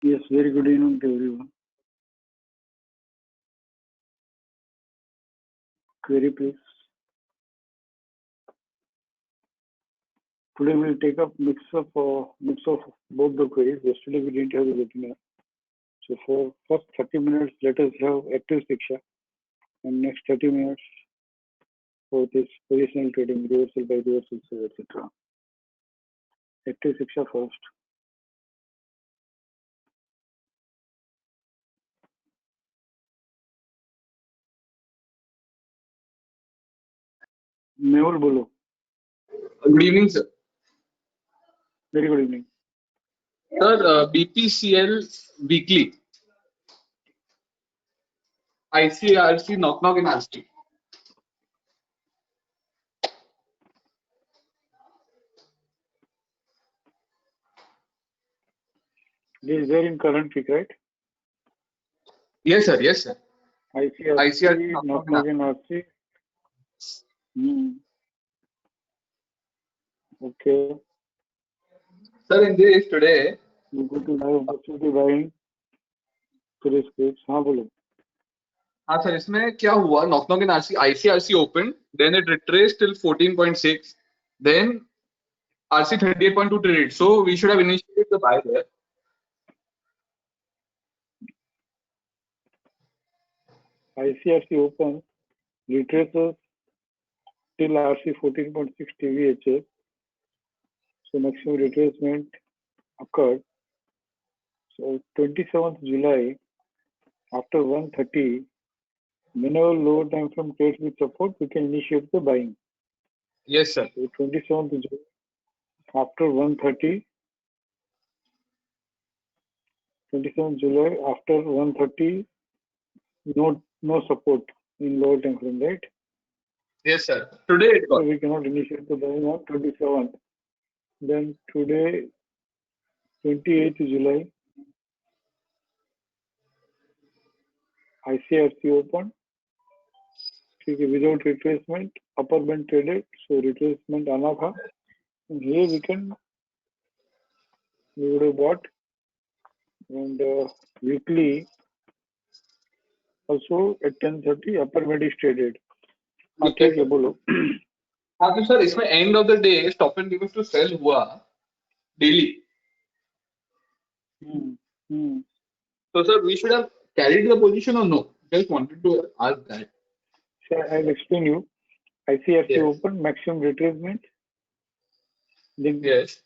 Yes, very good evening to everyone. Query please. Today we'll take up mix of both the queries. Yesterday we didn't have a webinar. So for first 30 minutes, let us have active Shiksha, and next 30 minutes for this positional trading, reversal by reversal, etc. Active Shiksha first. Mehul bolo. Good evening, sir. Very good evening. Sir, BPCL weekly, ICRC knock knock in RC. This is there in current week, right? Yes, sir. Yes, sir. ICRC ICRC, knock knock knock in knock RC. in RC. Okay. Sir, in this today, We go to live opportunity buying. Three scripts. हाँ बोलो. हाँ sir इसमें क्या हुआ knock knock in RC, ICRC opened, then it retraced till 14.6, then RC 38.2 traded. So we should have initiated the buy there. ICRC open retraces till RC 14.6 TVHA. So maximum retracement occurred. So 27th July after 1:30, whenever lower time frame trades with support, we can initiate the buying. Yes, sir. So 27th July after 1:30, 27th July after 1:30, no support in lower time frame, right? Yes, sir. Today it So got. we cannot initiate the buying on 27th. Then today, 28th July, ICRC open. ठीक है, without retracement, upper band traded, so retracement आना था. And here we would have bought, and weekly also at 10:30 upper band is traded. हाँ ठीक है बोलो. हाँ तो सर इसमें end of the day stop and leave to sell हुआ daily. So sir, we should have carried the position or no? Just wanted to ask that. So I'll explain you. ICRC Yes. open maximum retracement. Then Yes.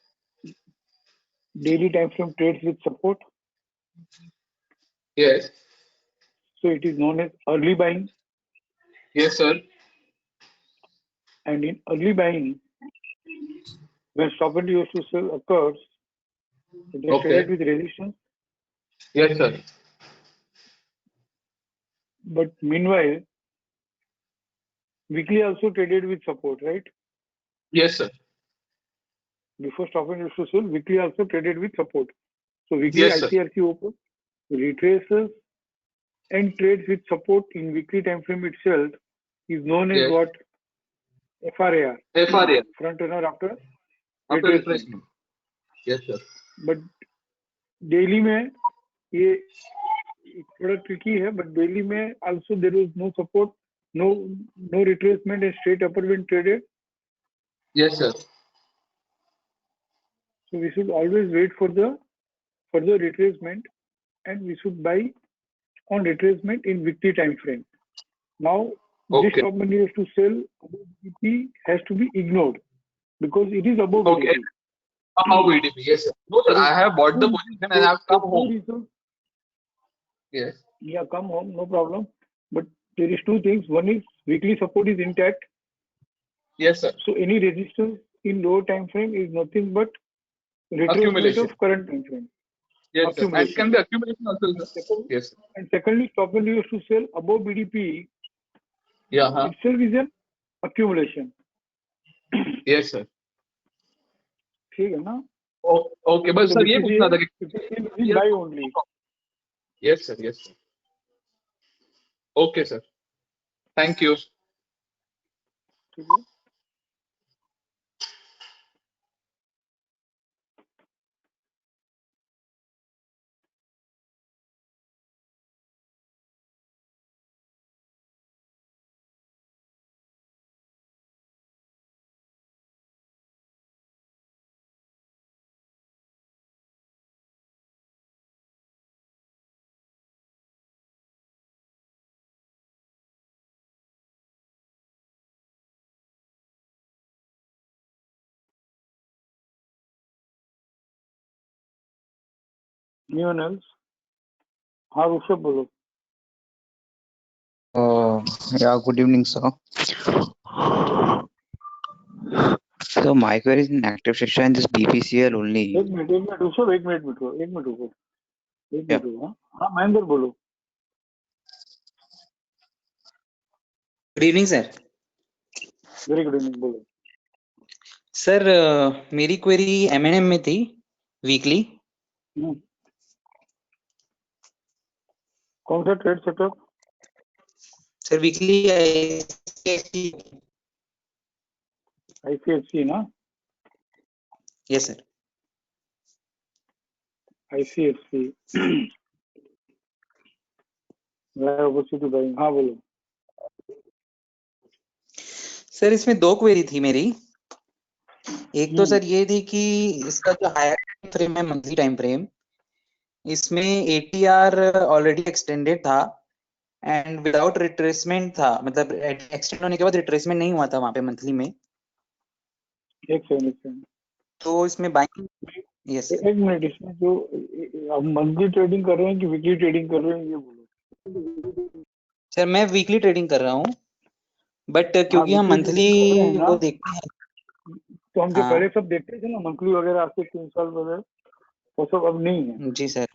daily time frame trades with support. Yes. So it is known as early buying. Yes, sir. And in early buying, when stop and use to sell occurs, it is traded with resistance. Yes, sir. But meanwhile, weekly also traded with support, right? Yes, sir. Before stop and use to sell, weekly also traded with support. So weekly Yes, sir. ICRC open retraces and trades with support in weekly time frame itself is known as Yes. what? FRAR. FRA. Front runner after After retracement. retracement. Yes, sir. But daily में ये थोड़ा tricky है, but daily में also there is no support, no retracement and straight upper band traded. Yes, sir. So we should always wait for the further retracement, and we should buy on retracement in weekly time frame. Now this stop money has to sell above BDP has to be ignored because it is above Okay. BDP. Above VDP. Yes, sir. No, sir. I have bought the position and I have come home. Yes. Yeah, come home, no problem. But there is two things. One is weekly support is intact. Yes, sir. So any resistance in lower time frame is nothing but retracement Accumulation. of current time frame. Yes, sir. And it can be accumulation also, sir. Yes. And secondly, stop and use to sell above BDP. Yeah. Itself is an accumulation. Yes, sir. ठीक है ना? Okay, but sir, ये पूछना था कि buy only. Yes, sir. Yes, sir. Okay, sir. Thank you. ठीक है. Anyone else? हाँ ऋषभ बोलो. Yeah, good evening, sir. So my query is in active section and this BPCL only. एक मिनट ऋषभ, एक मिनट रुको. Yeah. हाँ महेंद्र बोलो. Good evening sir. Very good evening बोलो. सर मेरी क्वेरी M&M में थी वीकली. कौन सा trade setup? Sir weekly ICFC ना? Yes sir. ICFC. Opportunity buying. हाँ बोलो. सर इसमें दो क्वेरी थी मेरी. एक तो सर ये थी कि इसका जो हायर टाइम फ्रेम है, मंथली टाइम फ्रेम, इसमें ATR ऑलरेडी एक्सटेंडेड था एंड विदाउट रिट्रेसमेंट था. मतलब एक्सटेंड होने के बाद रिट्रेसमेंट नहीं हुआ था वहां पे मंथली में. एक सेकंड. तो इसमें बाइंग. Yes sir. एक मिनट, इसमें जो आप मंथली ट्रेडिंग कर रहे हैं कि वीकली ट्रेडिंग कर रहे हैं ये बोलो. सर मैं वीकली ट्रेडिंग कर रहा हूँ, बट क्योंकि हम weekly मंथली trading कर रहे हैं ना? वो देखते हैं. तो हम जो हाँ. पहले सब देखते थे ना मंथली वगैरह, आज से 3 साल वगैरह, वो सब अब नहीं है. जी सर.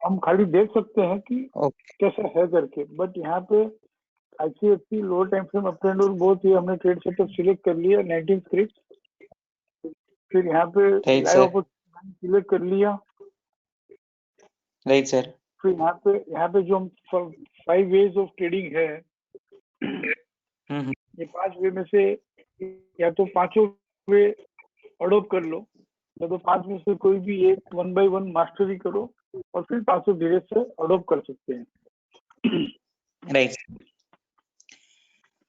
हम खाली देख सकते हैं कि ओके. कैसा है करके. बट यहाँ पे ICFC लो टाइम फ्रेम अप ट्रेंड और बहुत ही हमने ट्रेड सेटअप सिलेक्ट कर लिया 19 स्क्रिप्ट. फिर यहाँ पे right live sir. Opportunity select कर लिया. Right sir. फिर यहाँ पे जो हम 5 वेज ऑफ ट्रेडिंग है, ये 5 वे में से या तो पांचों वे अडोप्ट कर लो, या तो 5 में से कोई भी एक 1 by 1 मास्टरी करो और फिर 500 धीरे से अडोप्ट कर सकते हैं. राइट.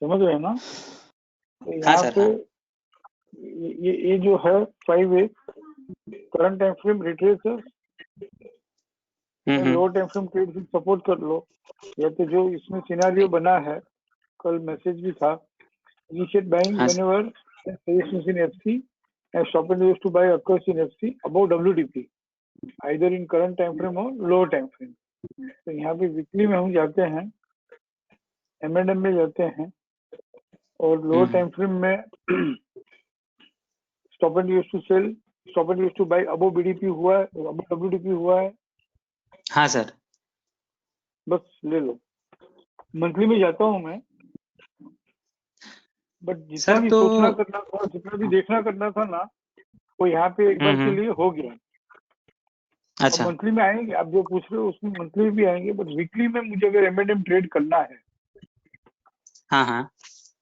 समझ रहे हैं ना? तो हाँ यहाँ सर. पे हाँ. ये जो है 5 वे करंट टाइम फ्रेम रिट्रेसर, लो टाइम फ्रेम ट्रेड सपोर्ट कर लो, या तो जो इसमें सिनेरियो बना है, कल मैसेज भी था, initiate buying whenever suggestions in FC and stop and use to buy occurs in FC above WDP either in current time frame or lower time frame. तो यहाँ पे वीकली में हम जाते हैं, M&M में जाते हैं और लोअर टाइम फ्रेम में stop and use to sell, stop and use to buy above BDP हुआ है, अबव WDP हुआ है. हाँ सर. बस ले लो. मंथली में जाता हूँ मैं, बट जितना सर भी तो सोचना करना था, जितना भी देखना करना था ना, वो यहाँ पे एक बार के लिए हो गया. अब अच्छा. मंथली में आएंगे, आप जो पूछ रहे हो उसमें मंथली में भी आएंगे, बट वीकली में मुझे अगर M&M ट्रेड करना है हाँ हाँ.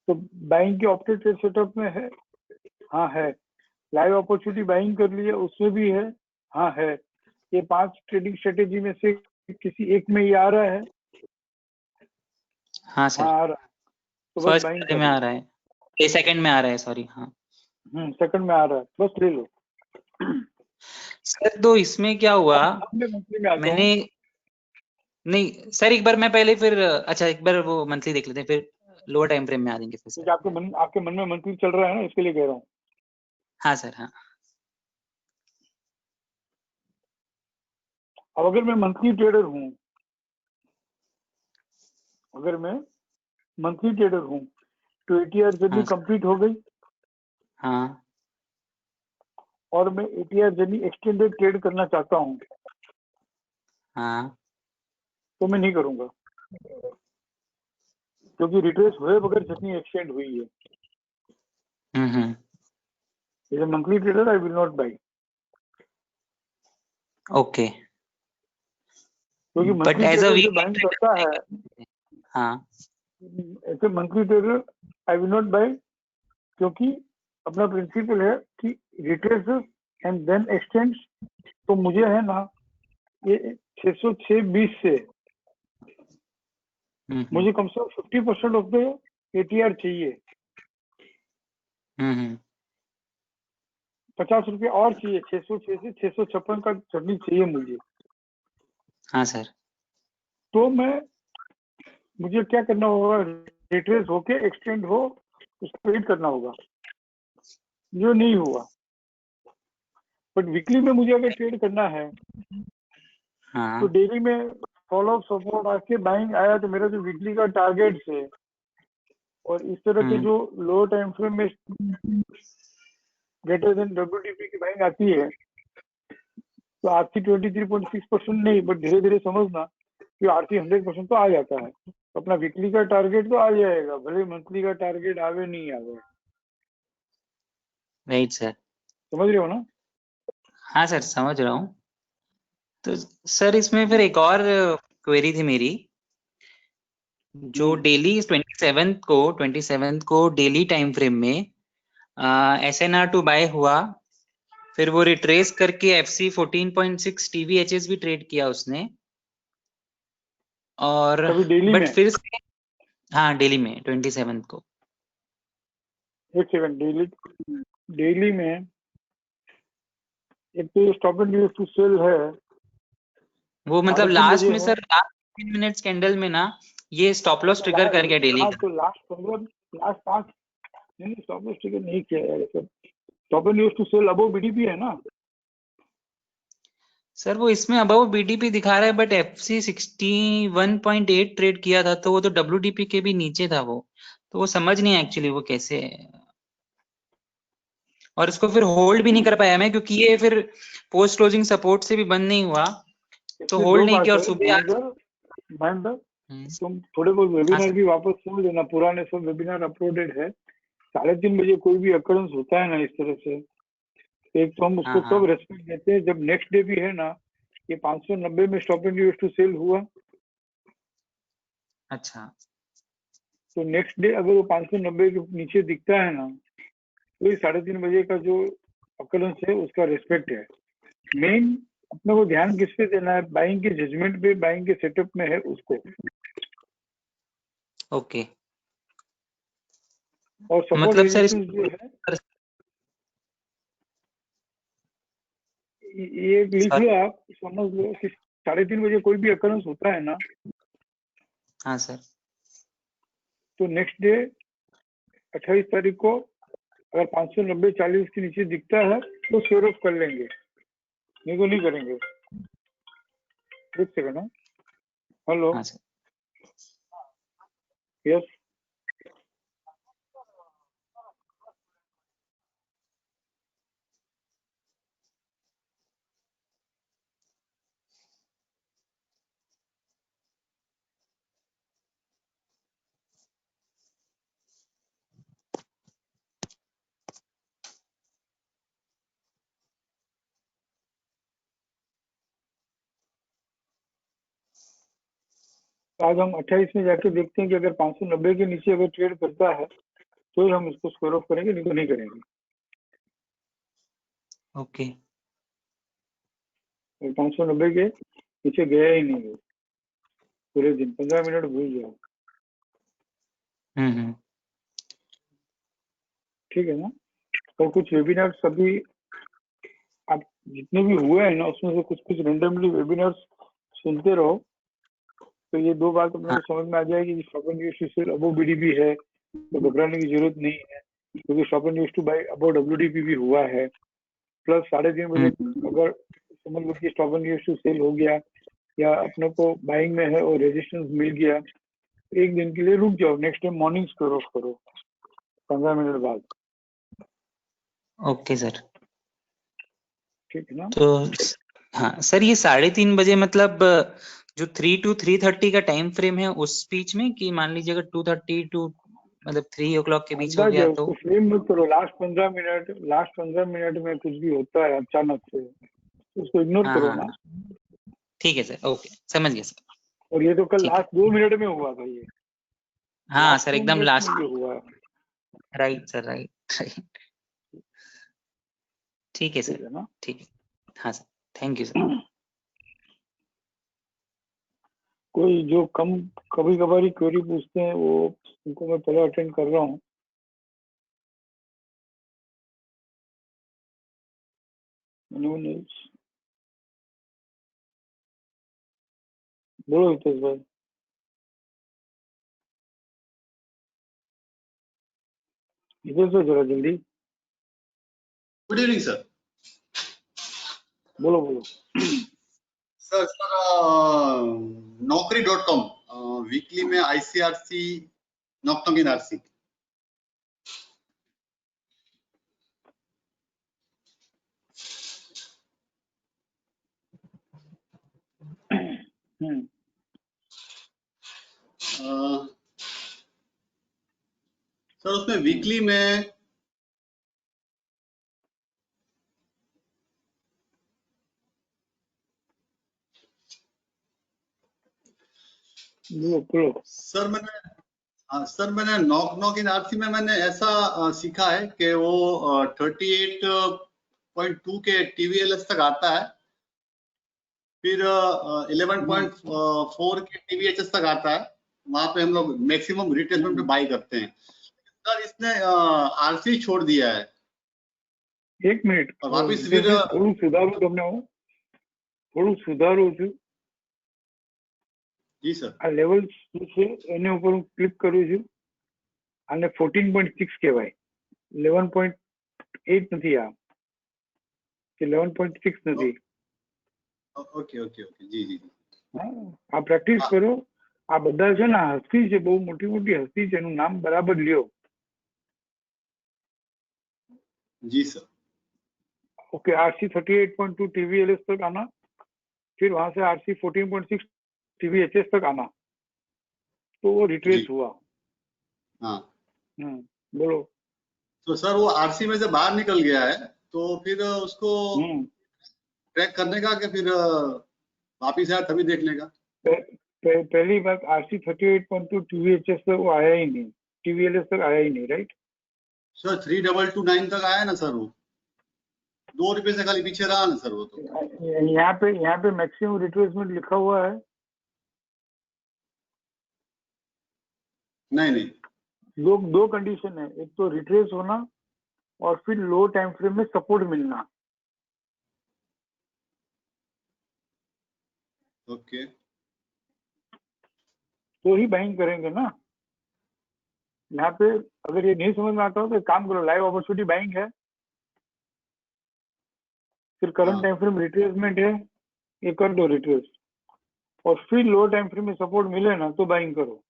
तो बाइंग के ऑप्टेड ट्रेड सेटअप में है. हाँ है. लाइव अपॉर्चुनिटी बाइंग कर लिया, उसमें भी है. हाँ है. ये 5 ट्रेडिंग स्ट्रेटेजी में से किसी एक में ये आ रहा है. हाँ सर. हाँ आ रहा है. तो बस फर्स्ट बाइंग में आ रहा है, ये सेकंड में आ रहा है. सॉरी. हाँ सेकंड में आ रहा है, बस ले लो. सर. तो इसमें क्या हुआ, मंथली में आता मैंने हूँ. नहीं सर, एक बार मैं पहले फिर अच्छा एक बार वो मंथली देख लेते हैं, फिर लोअर टाइम फ्रेम में आ जाएंगे फिर सर. आपके मन में मंथली चल रहा है ना, इसके लिए कह रहा हूँ. हाँ सर. हाँ. अब अगर मैं मंथली ट्रेडर हूँ, अगर मैं मंथली ट्रेडर हूँ तो ATR जर्नी हाँ कंप्लीट हो गई हाँ. और मैं ATR जर्नी एक्सटेंडेड ट्रेड करना चाहता हूँ, हाँ. तो मैं नहीं करूंगा, क्योंकि रिट्रेस हुए बगैर जर्नी एक्सटेंड हुई है. As a monthly trader I will not buy. Okay. क्योंकि but monthly as a trader जो वीक. बाइंग करता है, हाँ. ऐसे monthly trader I will not buy, क्योंकि अपना प्रिंसिपल है कि रिट्रेसेस एंड देन एक्सटेंड्स. तो मुझे है ना ये 606.20 से मुझे कम से कम 50% ऑफ द ATR चाहिए. 50 रुपये और चाहिए. 606 से 656 का चटनी चाहिए मुझे. हाँ सर. तो मुझे क्या करना होगा, रिट्रेस होके एक्सटेंड हो उसको वेट करना होगा, जो नहीं हुआ. बट वीकली में मुझे अगर ट्रेड करना है हाँ तो डेली में फॉलो सपोर्ट आके बाइंग आया, तो मेरा जो वीकली का टारगेट है और इस तरह के जो लो टाइम फ्रेम में ग्रेटर देन WTP की बाइंग आती है, तो आरसी 23.6% नहीं, बट धीरे धीरे समझना कि आरसी 100% तो आ जाता है। तो अपना वीकली का टारगेट तो आ जाएगा, भले मंथली का टारगेट आवे नहीं आवे। Right sir. समझ रहे हो ना? हाँ सर समझ रहा हूँ। तो सर इसमें फिर एक और क्वेरी थी मेरी, जो डेली 27th को डेली टाइम फ्रेम में SNR टू बाय हुआ, फिर वो रिट्रेस करके FC 14.6 TVHS भी ट्रेड किया उसने, और कभी डेली बट में फिर से हाँ डेली में 27th को। एक सेकंड, डेली में एक तो stop and use to sell है, वो मतलब 3:30 लास्ट बजे में है। सर, लास्ट 3 मिनट्स कैंडल में ना ये स्टॉप लॉस ट्रिगर कर गया डेली हाँ, का। तो लास्ट 5 नहीं, स्टॉप लॉस ट्रिगर नहीं किया यार sir. Stop and use to sell above BDP है ना। सर वो इसमें अबव बीडीपी दिखा रहा है, बट FC 61.8 ट्रेड किया था, तो वो तो WDP के भी नीचे था वो, तो वो समझ नहीं एक्चुअली वो कैसे है। और इसको फिर होल्ड भी नहीं कर पाया मैं, क्योंकि ये फिर पोस्ट क्लोजिंग सपोर्ट से भी बंद नहीं हुआ, तो इसमें होल्ड दो नहीं बात किया और है सुबह आज। महेंद्र, हम्म, तुम थोड़े बहुत हाँ वेबिनार सर। भी वापस सुन लेना, पुराने सब वेबिनार अपलोडेड है। 3:30 बजे कोई भी अकरेंस होता है ना इस तरह से, तो एक तो हम उसको हाँ तब हाँ रेस्पेक्ट देते हैं जब नेक्स्ट डे भी है ना, ये 590 में stop and use to sell हुआ, अच्छा तो नेक्स्ट डे अगर वो 590 के नीचे दिखता है ना, तो ये 3:30 बजे का जो अकरेंस है उसका रेस्पेक्ट है। मेन अपने को ध्यान किस पे देना है, बाइंग के जजमेंट पे, बाइंग के सेटअप में है उसको। ओके। और सपोर्ट मतलब सर रेजिस्टेंस जो है, ये लिख लो आप, समझ लो कि 3:30 बजे कोई भी अकरेंस होता है ना, हाँ सर। तो नेक्स्ट डे 28 तारीख को अगर 590-40 के नीचे दिखता है तो शेयर ऑफ कर लेंगे, नहीं तो नहीं करेंगे। एक सेकंड है। हेलो, हाँ सर। यस। आज हम 28 में जाके देखते हैं कि अगर 590 के नीचे अगर ट्रेड करता है तो ही हम इसको स्क्वायर ऑफ करेंगे, नहीं तो नहीं करेंगे। ओके। और 590 के नीचे गया ही नहीं है पूरे दिन, 15 मिनट भूल जाओ। हम्म। ठीक है ना? और कुछ वेबिनार सभी आप जितने भी हुए हैं ना, उसमें से कुछ कुछ रेंडमली वेबिनार्स सुनते रहो, तो ये दो बात अपने हाँ को समझ में आ जाएगी कि stop and use to sell above BDP है तो घबराने की जरूरत नहीं है, क्योंकि stop and use to buy above WDP भी हुआ है। प्लस 3:30 बजे अगर समझ लो कि stop and use to sell हो गया या अपने को बाइंग में है और रेजिस्टेंस मिल गया, एक दिन के लिए रुक जाओ, next time morning square of करो 15 मिनट बाद। Okay sir. ठीक है ना? तो हाँ सर, ये 3:30 बजे मतलब जो 3 to 3:30 का टाइम फ्रेम है उस बीच में, कि मान लीजिए अगर 2:30 to मतलब 3 o'clock के बीच हो अंदाज गया है, तो? उसको फ्रेम मत करो। लास्ट 15 मिनट में कुछ भी होता है अचानक से, उसको इग्नोर हाँ करो हाँ ना। ठीक है सर, ओके समझ गया सर। और ये तो कल ठीक है। लास्ट 2 मिनट में हुआ था, ये हाँ लास्ट सर 2 एकदम मिनट में लास्ट। ये हुआ है। Right sir, right right. ठीक है ठीक सर, है ना? ठीक है। हाँ सर, थैंक यू सर। कोई जो कभी कभार क्वेरी पूछते हैं वो उनको मैं पहले अटेंड कर रहा हूँ। बोलो हितेश भाई, हितेश भाई जरा जल्दी गुड इवनिंग सर। बोलो बोलो। सर Naukri.com वीकली में ICRC knock in RC. Sir उसमें वीकली में बोलो। सर मैंने नॉक इन आरसी में मैंने ऐसा सीखा है कि वो 38.2 के TVLS तक आता है, फिर 11.4 के TVHS तक आता है। वहां पे हम लोग मैक्सिमम रिट्रेसमेंट पे बाई करते हैं। सर इसने आरसी छोड़ दिया है। एक मिनिट और वापिस फिर થોડું સુધારું તમને હું થોડું સુધારું છું। जी सर। આ લેવલ શું છે એની ઉપર હું ક્લિક કરું છું, આને 14.6 કહેવાય, 11.8 નથી, આ કે 11.6 નથી। ओके ओके ओके जी जी जी। હા, આ પ્રેક્ટિસ કરો। આ બધા છે ને હસ્તી છે, બહુ મોટી મોટી હસ્તી છે, એનું નામ બરાબર લ્યો। जी सर। ओके, RC 38.2 TVLS तक आना, फिर वहां से RC 14.6 TVHS तक आना, तो वो रिट्रेस हुआ। हाँ बोलो। तो सर वो आरसी में से बाहर निकल गया है, तो फिर उसको ट्रैक करने का कि फिर वापिस आया तभी देखने का? पहली बात, RC 38.2 TVHS तक वो आया ही नहीं, TVLS तक आया ही नहीं, राइट सर? 3229 तक आया ना सर, वो 2 रुपए से खाली पीछे रहा ना सर वो। तो यहाँ पे मैक्सिमम रिट्रेसमेंट लिखा हुआ है? नहीं, दो कंडीशन है, एक तो रिट्रेस होना और फिर लो टाइम फ्रेम में सपोर्ट मिलना। ओके, तो ही बाइंग करेंगे ना। यहाँ पे अगर ये नहीं समझ में आता हो तो काम करो, लाइव अपॉर्चुनिटी बाइंग है, फिर करंट टाइम फ्रेम रिट्रेसमेंट है, ये कर दो रिट्रेस, और फिर लो टाइम फ्रेम में सपोर्ट मिले ना तो बाइंग करो।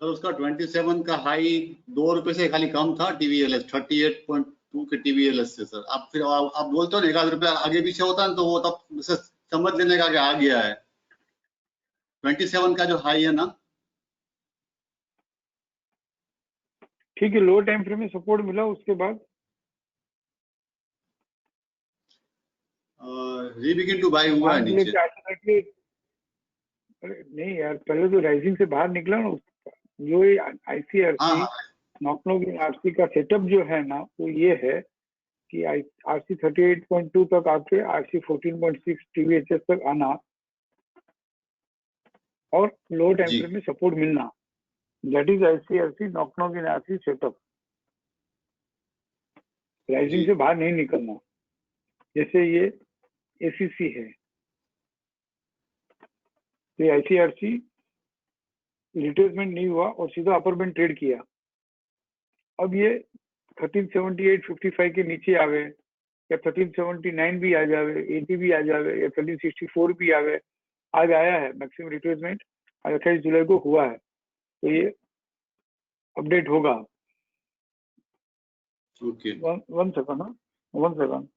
सर उसका 27 का हाई 2 रुपए से खाली कम था TVLS 38.2 के TVLS से सर। आप फिर आप बोलते हो ना 1 आध रुपया आगे पीछे होता है तो वो तब समझ लेने का कि आ गया है। 27 का जो हाई है ना, ठीक है, लो टाइम फ्रेम में सपोर्ट मिला, उसके बाद रीबिगिन टू बाय हुआ है नीचे। अरे नहीं यार, पहले तो राइजिंग से बाहर निकला ना उसका। जो ये ICRC नॉक आरसी का सेटअप जो है ना, वो ये है कि RC 38.2 तक आके RC 14.6 TVHS तक आना और लो टाइम फ्रेम में सपोर्ट मिलना, that is ICRC knock in RC setup. Rising से बाहर नहीं निकलना। जैसे ये ACC है, तो ICRC रिट्रेसमेंट नहीं हुआ और सीधा अपर बैंड ट्रेड किया। अब ये 1378.55 के नीचे आवे या 1379 भी आ जावे, 80 भी आ जावे या 1364 भी आवे, आज आया है मैक्सिमम रिट्रेसमेंट, आज 28 जुलाई को हुआ है, तो ये अपडेट होगा। Okay, one second.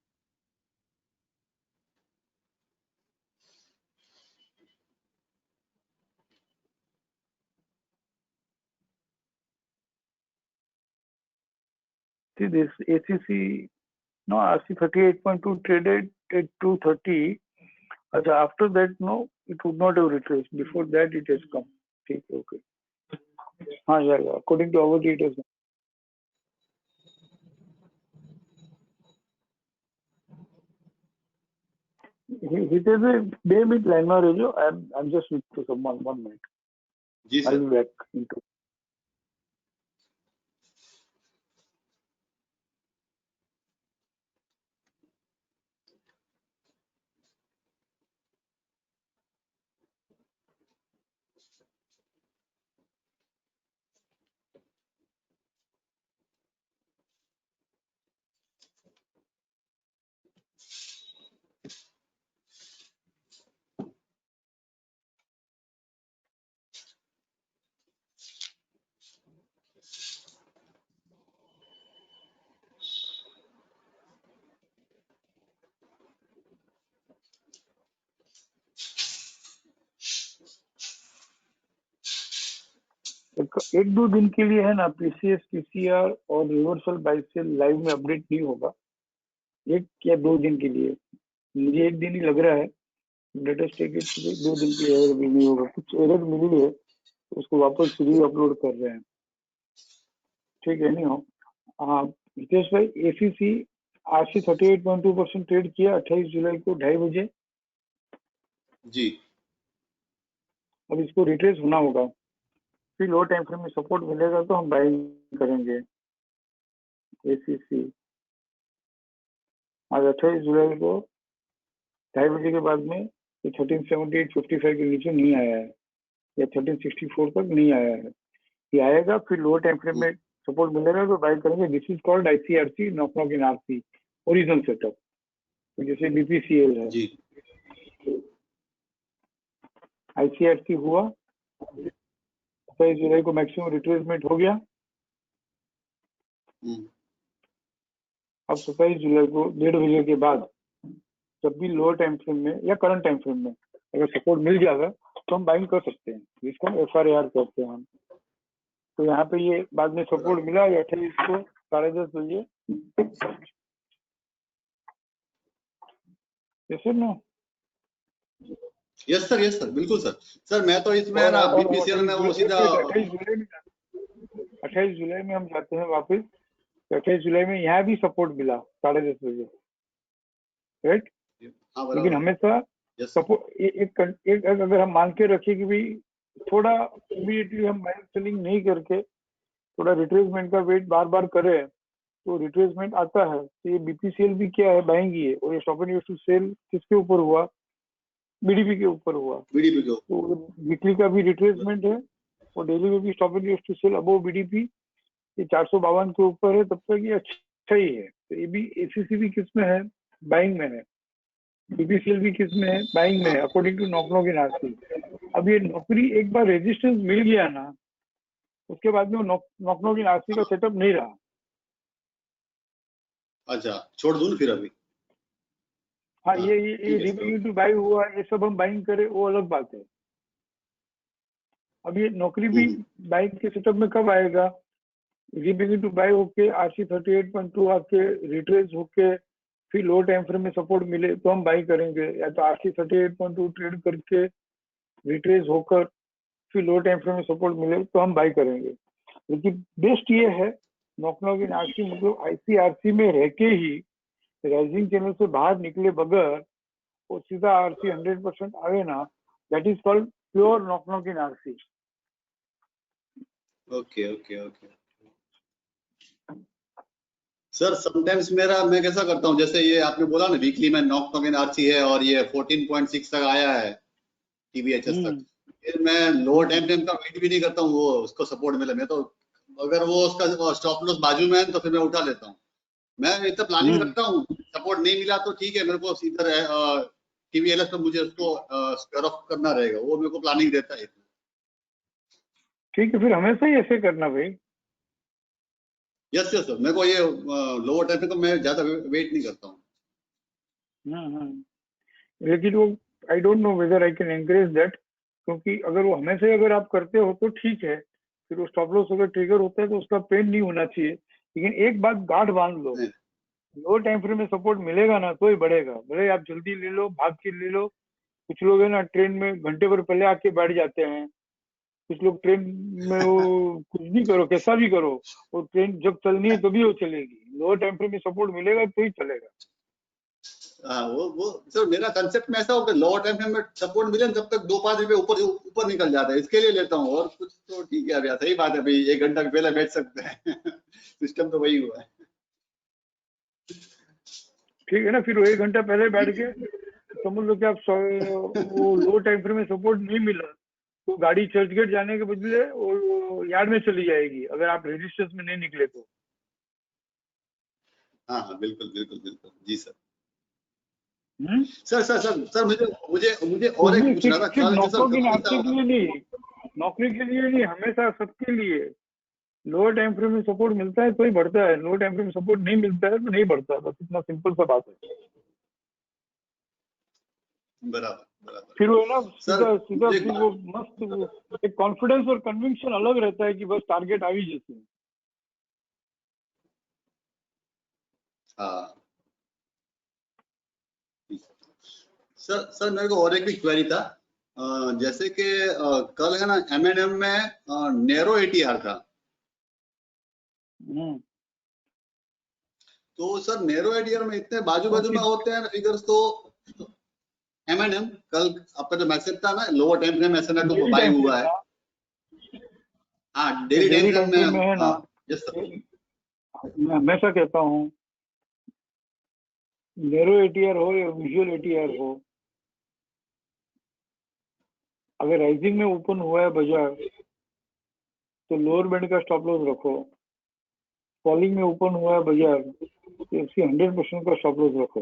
See this ACC, no, RC 38.2 traded at 230. After that, no, it would not have retraced. Before that, it has come. Okay. Yeah. According to our data. He says a 2 minute line में रह जाओ. I'm just with to someone 1 minute. जी sir. I'll be back into. एक दो दिन के लिए है ना, पीसीएस पीसीआर और रिवर्सल बाय सेल लाइव में अपडेट नहीं होगा, 1 या 2 दिन के लिए। मुझे 1 दिन ही लग रहा है, लेट अस टेक इट 2 दिन के लिए एरर भी नहीं होगा। कुछ एरर मिली है तो उसको वापस री अपलोड कर रहे हैं, ठीक है। नहीं हो हितेश भाई, एसीसी आरसी 38.2% ट्रेड किया 28 जुलाई को 2:30 बजे। जी अब इसको रिट्रेस होना होगा, फिर लो टाइम फ्रेम में सपोर्ट मिलेगा तो हम बाइंग करेंगे। एसीसी आज 28 जुलाई को 2:30 बजे के बाद में ये 1378.55 के नीचे नहीं आया है या 1364 तक नहीं आया है। ये आएगा फिर लो टाइम फ्रेम में सपोर्ट मिलेगा तो बाय करेंगे। This is called ICRC, knock knock in RC original setup, जैसे बीपीसीएल है। जी आईसीआरसी हुआ 27 जुलाई को, मैक्सिमम रिट्रेसमेंट हो गया। अब 27 जुलाई को 1:30 बजे के बाद जब भी लोअर टाइम फ्रेम में या करंट टाइम फ्रेम में अगर सपोर्ट मिल जाएगा तो हम बाइंग कर सकते हैं, जिसको हम FRAR कहते हैं हम। तो यहाँ पे ये बाद में सपोर्ट मिला 28 को 10:30 बजे, जैसे ना। यस सर बिल्कुल सर। सर मैं तो इसमें ना बीपीसीएल में वो सीधा 28 जुलाई में हम जाते हैं वापस। 28 जुलाई में यहाँ भी सपोर्ट मिला 10:30 बजे, राइट। लेकिन हमेशा सपोर्ट एक अगर हम मान के रखें कि भाई थोड़ा इमीडिएटली हम बाइंग सेलिंग नहीं करके थोड़ा रिट्रेसमेंट का वेट बार बार करें तो रिट्रेसमेंट आता है। तो ये बीपीसीएल भी क्या है, बाइंग ही है। और ये stop and use to sell किसके ऊपर हुआ, बीडीपी के ऊपर हुआ। बीडीपी को तो वीकली का भी रिट्रेसमेंट है और डेली में भी stop and use to sell above BDP. ये 452 के ऊपर है, तब तक ये अच्छा ही है। तो ये भी एसीसी भी किस में है, बाइंग में है। बीपीसीएल भी किस में है, बाइंग में है, according to knock knock in RC. अब ये नौकरी एक बार रेजिस्टेंस मिल गया ना, उसके बाद में नॉक नॉक इन आरसी का सेटअप नहीं रहा। अच्छा छोड़ दूं फिर अभी। हाँ, ये रिबिगिंग टू बाई हुआ, ये सब हम बाइंग करें वो अलग बात है। अब ये नौकरी भी बाइंग के सेटअप में कब आएगा, रिबिगिंग टू बाई होके आरसी 38.2 आके रिट्रेस होके फिर लो टाइम फ्रेम में सपोर्ट मिले तो हम बाई करेंगे, या तो आरसी 38.2 ट्रेड करके रिट्रेस होकर फिर लो टाइम फ्रेम में सपोर्ट मिले तो हम बाई करेंगे। लेकिन बेस्ट ये है नॉक नॉक इन आरसी, मतलब आईसीआरसी में रह के ही राइजिंग चैनल से बाहर निकले बगैर वो सीधा आरसी 100% आए ना, that is called pure knock knock in RC. Okay okay okay sir. Sometimes मैं कैसा करता हूँ, जैसे ये आपने बोला ना वीकली में नॉक नॉक इन आरसी है और ये 14.6 तक आया है टीवीएचएस तक, फिर मैं लोअर टाइम फ्रेम का वेट भी नहीं करता हूँ वो उसको सपोर्ट मिले। मैं तो अगर वो उसका स्टॉप लॉस बाजू में है तो फिर मैं उठा लेता हूँ। मैं इतना प्लानिंग रखता हूँ, सपोर्ट नहीं मिला तो ठीक है, मेरे को इधर टीवीएलएस पे मुझे उसको स्क्वायर ऑफ करना रहेगा, वो मेरे को प्लानिंग देता है। ठीक है, फिर हमेशा ही ऐसे करना भाई। यस यस सर, मेरे को ये लोअर टाइम को मैं ज्यादा वेट नहीं करता हूँ। लेकिन वो I don't know whether I can encourage that, क्योंकि अगर वो हमेशा ही अगर आप करते हो तो ठीक है, फिर वो स्टॉप लॉस अगर ट्रिगर होता है तो उसका पेन नहीं होना चाहिए। लेकिन एक बात गांठ बांध लो, लो टाइम फ्रेम में सपोर्ट मिलेगा ना तो ही बढ़ेगा, भले आप जल्दी ले लो, भाग के ले लो। कुछ लोग है ना ट्रेन में घंटे भर पहले आके बैठ जाते हैं, कुछ लोग ट्रेन में वो कुछ भी करो कैसा भी करो, वो ट्रेन जब चलनी है तभी वो चलेगी। लोअर टाइम फ्रेम में सपोर्ट मिलेगा तो ही चलेगा। वो सर मेरा कंसेप्ट में ऐसा होगा, लोअर टाइम फ्रेम में सपोर्ट मिले तब तक 2-5 रुपए ऊपर निकल जाता है, इसके लिए लेता हूँ। और कुछ तो ठीक है, अभी सही बात है भाई, 1 घंटा पहले बेच सकते हैं सिस्टम तो वही हुआ है। ठीक है ना, फिर वो 1 घंटा पहले बैठ के समझ लो कि आप वो लो टाइम फ्रेम में सपोर्ट नहीं मिला तो गाड़ी चर्च गेट जाने के बदले वो यार्ड में चली जाएगी अगर आप रेजिस्टेंस में नहीं निकले तो। हाँ हाँ बिल्कुल बिल्कुल बिल्कुल जी सर। हम्म, सर सर सर सर मुझे और एक पूछना था। सिर्फ नौकरी के लिए नहीं, नौकरी के लिए नहीं, हमेशा सबके लिए लोअर टाइम फ्रेम में सपोर्ट मिलता है तो ही बढ़ता है, लोअर टाइम फ्रेम में सपोर्ट नहीं मिलता है तो नहीं बढ़ता है, बस इतना सिंपल सा बात है। बराबर बराबर। फिर वो है ना सर, सीधा सीधा मुझे एक फिर वो मस्त वो एक कॉन्फिडेंस और कन्विक्शन अलग रहता है कि बस टारगेट आ ही जैसे। हाँ सर मेरे को और एक भी क्वेरी था। जैसे कि कल है ना M&M में नैरो ATR था, तो सर नैरो ATR में इतने बाजू बाजू में होते हैं फिगर्स, तो M&M कल आपका जो मैसेज था ना lower time frame SNR2 bye हुआ है। हाँ daily daily time time frame में है में। ना, हाँ यस सर। मैं हमेशा कहता हूँ नैरो ATR हो या विजुअल ATR हो, अगर राइजिंग में ओपन हुआ है बाजार तो लोअर बैंड का स्टॉप लॉस रखो, फॉलिंग में ओपन हुआ है बाजार तो इसकी 100% का स्टॉप लॉस रखो।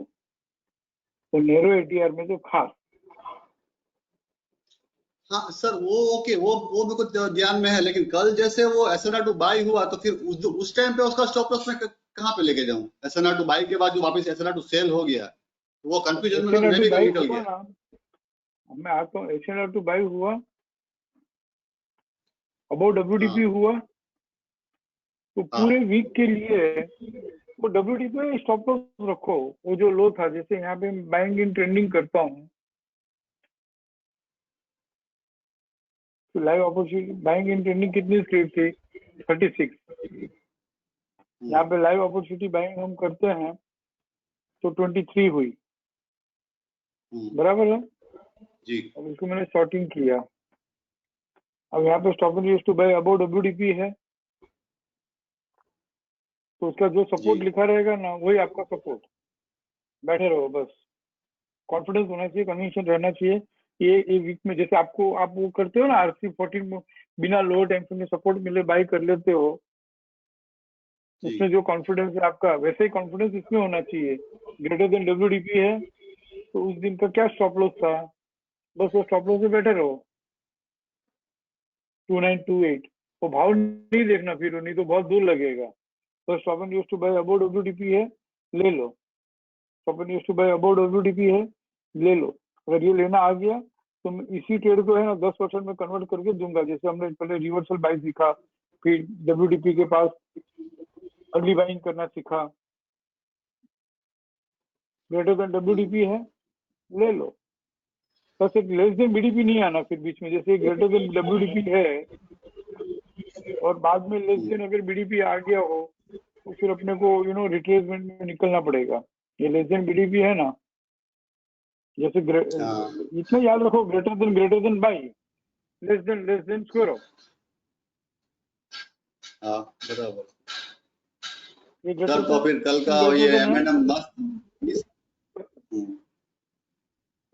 तो नैरो ATR में तो खास। हाँ सर वो ओके, वो मेरे को ध्यान में है, लेकिन कल जैसे वो SNR2 बाय हुआ तो फिर उस टाइम पे उसका स्टॉप लॉस मैं कहाँ पे लेके जाऊँ? SNR2 बाय के बाद जो वापस SNR2 सेल हो गया, वो कंफ्यूजन में मैं भी बाई निकल हुआ गया। ना, मैं आता हूँ SNR2 बाई हुआ, अबाउट WDP हाँ हुआ तो हाँ पूरे वीक के लिए वो WDP में स्टॉप लॉस रखो। वो जो लो था, जैसे यहाँ पे बाइंग इन ट्रेंडिंग करता हूँ तो लाइव अपॉर्चुनिटी बाइंग इन ट्रेंडिंग कितनी स्क्रिप्ट थी? 36। यहाँ पे लाइव अपॉर्चुनिटी बाइंग हम करते हैं तो 23 हुई, बराबर है। जी अब इसको मैंने शॉर्टिंग किया, अब यहाँ पे stop and use to buy about WDP है तो उसका जो सपोर्ट जी लिखा रहेगा ना वही आपका सपोर्ट। बैठे रहो बस, कॉन्फिडेंस होना चाहिए, कन्विक्शन रहना चाहिए। ये वीक में जैसे आपको आप वो करते हो ना RC14 में बिना लोअर टाइम फ्रेम में सपोर्ट मिले बाई कर लेते हो, जी उसमें जो कॉन्फिडेंस है आपका वैसे ही कॉन्फिडेंस इसमें होना चाहिए। ग्रेटर देन WDP है तो उस दिन का क्या स्टॉप लॉस था, बस वो स्टॉप लॉस से बैठे रहो 2928। वो भाव नहीं देखना फिर, नहीं तो बहुत दूर लगेगा। तो stop and use to buy about WDP है, ले लो। Stop and use to buy about WDP है, ले लो। अगर ये लेना आ गया तो मैं इसी ट्रेड को है ना 10% में कन्वर्ट करके दूंगा। जैसे हमने पहले रिवर्सल बाई सीखा, फिर WDP के पास अर्ली बाइंग करना सीखा। ग्रेटर देन WDP है, ले लो। बस एक लेस देन BDP नहीं आना फिर बीच में। जैसे ग्रेटर देन WDP है और बाद में लेस देन अगर BDP आ गया हो तो फिर अपने को रिट्रेसमेंट में निकलना पड़ेगा। ये लेस देन BDP है ना, जैसे हाँ इतना याद रखो, greater than by, less than square of. हाँ बराबर। ये सर ग्रेटर तो फिर कल का देन ये है। M&M मस्त।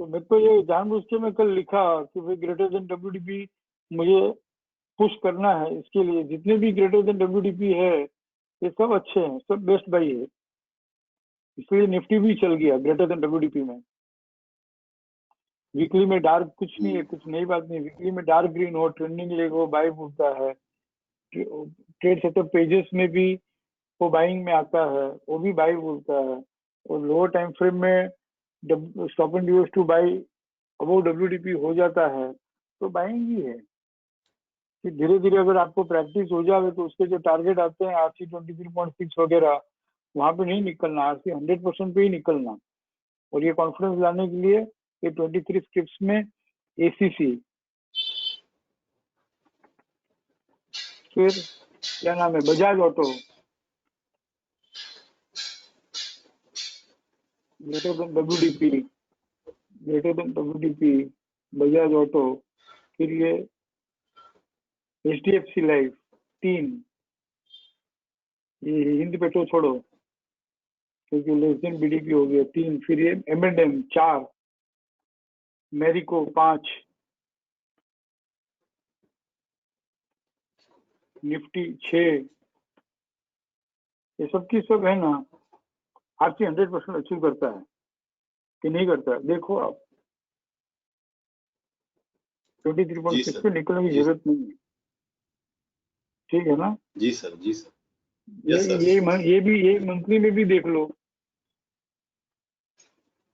तो मैं तो ये जानबूझ के मैं कल लिखा कि भाई ग्रेटर देन WDP मुझे पुश करना है। इसके लिए जितने भी ग्रेटर देन WDP है ये सब अच्छे हैं, सब बेस्ट बाई है। इसलिए निफ्टी भी चल गया ग्रेटर देन WDP में। वीकली में डार्क कुछ नहीं है, कुछ नई बात नहीं। वीकली में डार्क ग्रीन हो, ट्रेंडिंग लेग हो, बाई बोलता है। ट्रेड सेटअप पेजेस में भी वो बाइंग में आता है, वो भी बाई बोलता है। और लोअर टाइम फ्रेम में stop and use two by about WDP हो जाता है तो बाइंग ही है। फिर धीरे धीरे अगर आपको प्रैक्टिस हो जाए तो उसके जो टारगेट आते हैं RC 23.6 वगैरह, वहां पे नहीं निकलना, RC 100% पे ही निकलना। और ये कॉन्फिडेंस लाने के लिए ये 23 स्क्रिप्ट्स में ACC, फिर क्या नाम है, Bajaj auto, greater than WDP, Bajaj auto, फिर ये HDFC लाइफ 3, ये हिंद पेट्रोल छोड़ो क्योंकि लेस देन BDP हो गया 3, फिर ये M&M 4, मेरिको 5, निफ्टी 6, ये सब की सब है ना RC 100% अचीव करता है कि नहीं करता है? देखो आप 23.6 पे निकलने की जरूरत नहीं है, ठीक है ना। जी सर जी सर। Yes sir. ये भी मंथली में भी देख लो।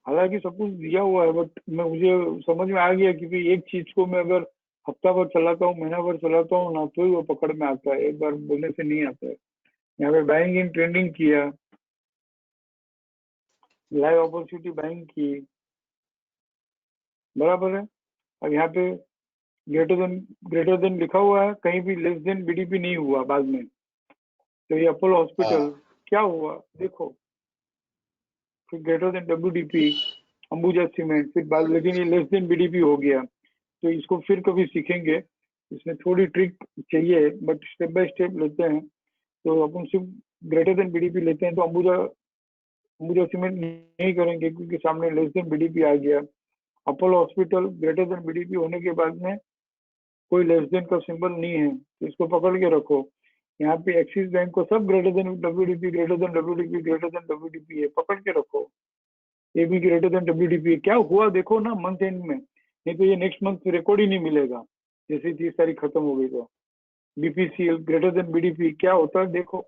हालांकि सब कुछ दिया हुआ है, बट मुझे समझ में आ गया कि भाई एक चीज को मैं अगर हफ्ता भर चलाता हूँ, महीना भर चलाता हूँ ना, तो ही वो पकड़ में आता है, एक बार बोलने से नहीं आता है। यहाँ पे बाइंग इन ट्रेंडिंग किया, लाइव अपॉर्चुनिटी बाइंग की, बराबर है। और यहाँ पे ग्रेटर देन लिखा हुआ है, कहीं भी लेस देन बीडीपी नहीं हुआ बाद में। तो ये अपोलो हॉस्पिटल क्या हुआ देखो, फिर ग्रेटर देन डब्ल्यूडीपी, अंबुजा सीमेंट, फिर बाद, लेकिन ये लेस देन बीडीपी हो गया। तो इसको फिर कभी सीखेंगे, इसमें थोड़ी ट्रिक चाहिए, बट स्टेप बाय स्टेप लेते हैं। तो अपन सिर्फ ग्रेटर देन बीडीपी लेते हैं, तो अंबुजा सीमेंट नहीं करेंगे क्योंकि सामने लेस देन बीडीपी आ गया। Apollo hospital greater than BDP होने के बाद में कोई लेस देन का सिंबल नहीं है, तो इसको पकड़ के रखो। यहाँ पे एक्सिस बैंक को सब greater than WDP, greater than WDP, greater than WDP है, पकड़ के रखो। ये भी ग्रेटर देन डब्ल्यूडीपी क्या हुआ देखो ना मंथ एंड में, नहीं तो ये नेक्स्ट मंथ रिकॉर्ड ही नहीं मिलेगा जैसे 30 तारीख खत्म हो गई तो। बीपीसीएल ग्रेटर देन बीडीपी क्या होता है देखो,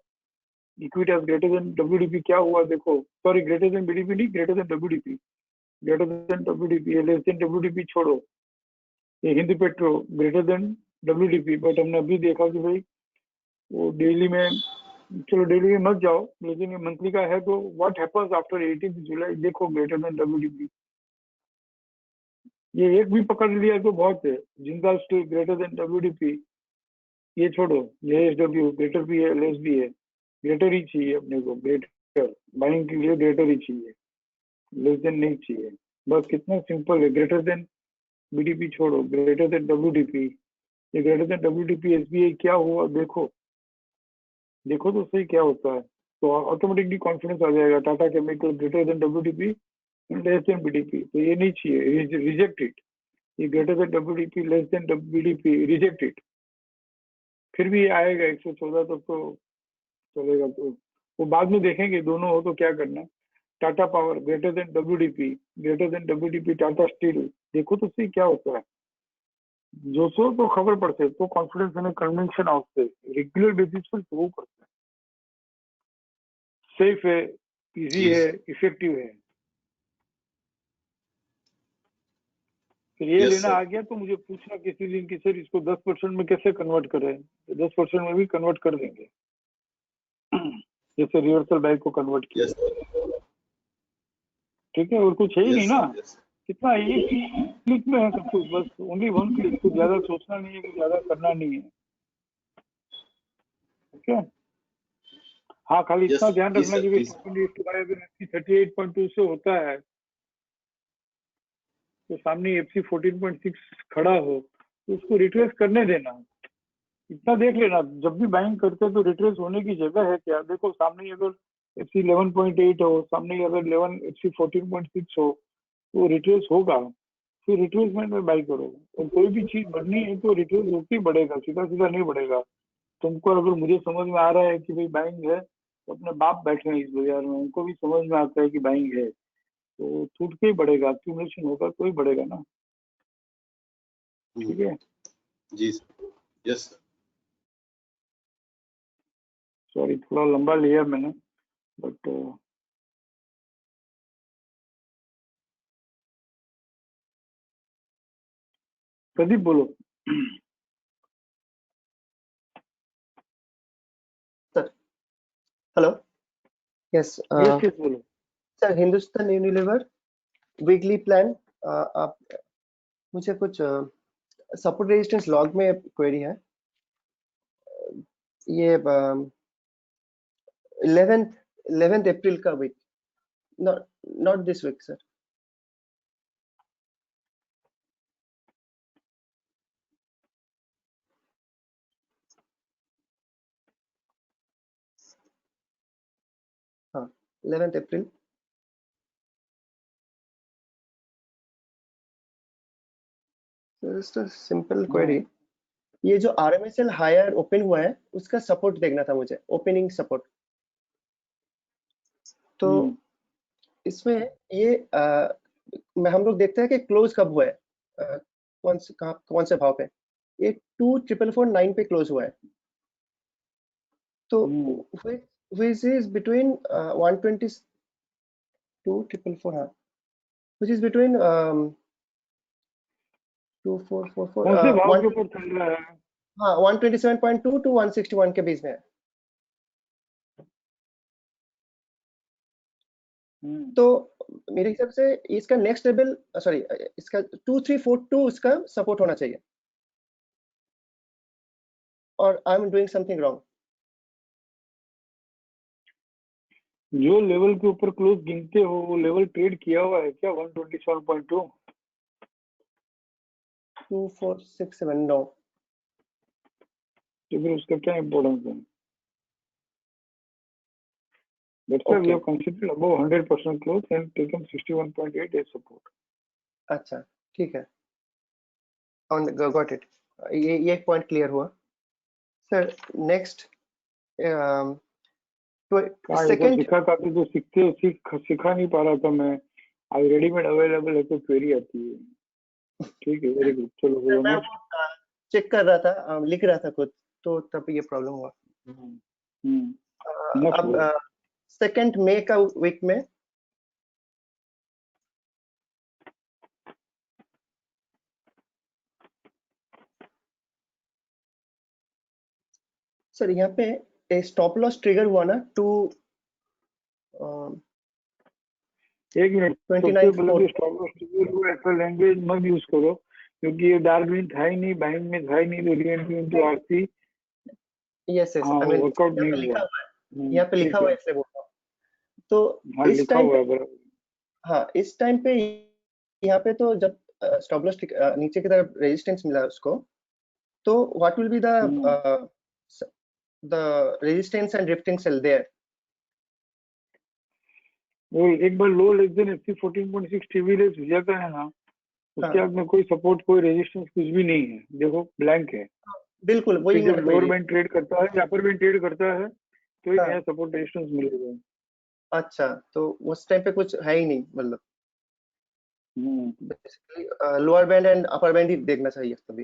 इक्विटास ग्रेटर देन डब्ल्यूडीपी क्या हुआ देखो, सॉरी ग्रेटर देन बीडीपी नहीं, greater than WDP, greater than WDP, less than WDP छोड़ो। ये Hindi petro greater than WDP, but हमने अभी देखा कि भाई वो डेली में, चलो डेली में मत जाओ, लेकिन ये मंथली का है, तो व्हाट हैपेंस आफ्टर 18 जुलाई देखो ग्रेटर देन डब्ल्यूडीपी। ये एक भी पकड़ लिया तो बहुत है। जिंदाल स्टील ग्रेटर देन डब्ल्यूडीपी, ये छोड़ो, जेएसडब्ल्यू ग्रेटर भी है, लेस भी है, ग्रेटर ही चाहिए अपने को, ग्रेटर बाइंग के लिए ग्रेटर ही चाहिए, लेस देन नहीं चाहिए। बस कितना सिंपल है, ग्रेटर देन बीडीपी छोड़ो, ग्रेटर देन डब्ल्यूडीपी। ये ग्रेटर देन डब्ल्यूडीपी एसबीआई क्या हुआ देखो, देखो तो सही क्या होता है, तो ऑटोमेटिकली कॉन्फिडेंस आ जाएगा। Tata chemical greater than WDP, less than BDP, तो ये नहीं चाहिए, रिजेक्ट इट। ये greater than WDP, less than BDP, reject it. फिर भी आएगा 114 तक तो चलेगा, तो वो बाद में देखेंगे दोनों हो तो क्या करना। Tata power greater than WDP, greater than WDP, Tata steel देखो तो सही क्या होता है। जो सो तो खबर पड़ते तो कॉन्फिडेंस અને કન્વેન્શન આવશે, રેગ્યુલર બેસિસ પર જોવું પડશે। सेफ है, इजी है, इफेक्टिव है। फिर ये Yes, लेना sir. आ गया तो मुझे पूछना किसी दिन कि सर इसको 10% में कैसे कन्वर्ट करें, तो 10% में भी कन्वर्ट कर देंगे जैसे रिवर्सल बाय को कन्वर्ट किया। Yes, sir. ठीक है, और कुछ है ही नहीं Yes, ना, sir. Yes. कितना एक क्लिक में है सब कुछ, बस ओनली वन क्लिक, कुछ ज्यादा सोचना नहीं है, कुछ ज्यादा करना नहीं है। ओके, हाँ खाली Yes, इतना sir. ध्यान Please, रखना sir. कि Please. 38.2 से होता है तो सामने एफसी 14.6 खड़ा हो तो उसको रिट्रेस करने देना। इतना देख लेना, जब भी बाइंग करते हैं तो रिट्रेस होने की जगह है क्या, देखो सामने अगर एफसी 11.8 हो, सामने अगर 11 एफसी 14.6 हो तो रिट्रेस होगा, फिर रिट्रेसमेंट में बाई करो। और कोई भी चीज बढ़नी है तो रिट्रेस होके ही बढ़ेगा, सीधा सीधा नहीं बढ़ेगा। तुमको अगर मुझे समझ में आ रहा है कि भाई बाइंग है, तो अपने बाप बैठे हैं इस बाजार में, उनको भी समझ में आता है कि बाइंग है, तो टूट के ही बढ़ेगा, एक्यूमुलेशन होगा तो ही बढ़ेगा ना। ठीक है, जी sir. Yes, sir. सॉरी थोड़ा लंबा लिया मैंने, बट प्रदीप बोलो। हेलो यस यस यस बोलो। Sir, Hindustan Unilever weekly plan, आप मुझे कुछ सपोर्ट रेजिस्टेंस लॉग में क्वेरी है। ये 11th अप्रैल का week, not this week sir. हाँ 11th अप्रैल। सिंपल क्वेरी, ये जो RMSL हायर ओपन हुआ है उसका सपोर्ट देखना था मुझे, ओपनिंग सपोर्ट। तो इसमें ये हम लोग देखते हैं कि क्लोज कब हुआ है, कौन से भाव पे। ये 2449 पे क्लोज हुआ है, तो which is between 122 444, हाँ which is between 2444 कौन से भाव के ऊपर चल रहा है? हाँ 127.2 to 161 के बीच में है। तो मेरे हिसाब से इसका नेक्स्ट लेवल सॉरी इसका 2342 इसका सपोर्ट होना चाहिए, और I am doing something wrong. जो लेवल के ऊपर क्लोज गिनते हो वो लेवल ट्रेड किया हुआ है क्या? 127.2 2467 नो। तो फिर उसका क्या इम्पोर्टेंस है? That's why we Okay. have considered above 100% close and taken 61.8 as support. अच्छा ठीक है, गॉट इट, ये एक पॉइंट क्लियर हुआ सर। नेक्स्ट कहाँ इधर सेकंड सिखाता तो जो सिखा नहीं पा रहा था मैं, आज रेडीमेड अवेलेबल है तो क्वेरी आती है। ठीक है, वेरी गुड, चलो बोलो मैं नेक्स्ट। चेक कर रहा था, लिख रहा था खुद, तो तब ये प्रॉब्लम हुआ। नेक्स्ट अब बोलो। 2 मई का वीक में सर यहाँ पे स्टॉप लॉस ट्रिगर हुआ ना टू एक मिनट, 29 सबसे पहले स्टॉप लॉस ट्रिगर हुआ ऐसा लैंग्वेज मत यूज करो, क्योंकि ये डार्क ग्रीन था ही नहीं, बाइंग में था ही नहीं, तो re-entry into RC yes yes हाँ आई मीन वर्कआउट यहाँ पे नहीं लिखा हुआ। हुआ है, यहाँ पे लिखा ठीक हुआ है है, इसलिए बोल रहा हूँ। तो हाँ इस लिखा टाइम हुआ पे है बराबर। हाँ इस टाइम पे यहाँ पे तो जब स्टॉप लॉस नीचे की तरफ रेजिस्टेंस मिला उसको, तो what will be the resistance and drifting sell there. वो एक बार low less than FC 14.6 TV race हो जाता है ना, उसके हाँ। बाद में कोई सपोर्ट कोई रेजिस्टेंस कुछ भी नहीं है, देखो ब्लैंक है। बिल्कुल वही फिर जब मेरा लोअर क्वेरी। बैंड ट्रेड करता है या अपर बैंड ट्रेड करता है तो एक हाँ। नया सपोर्ट रेजिस्टेंस मिलेगा। अच्छा, तो उस टाइम पे कुछ है ही नहीं, मतलब basically lower band and upper band ही देखना चाहिए तभी।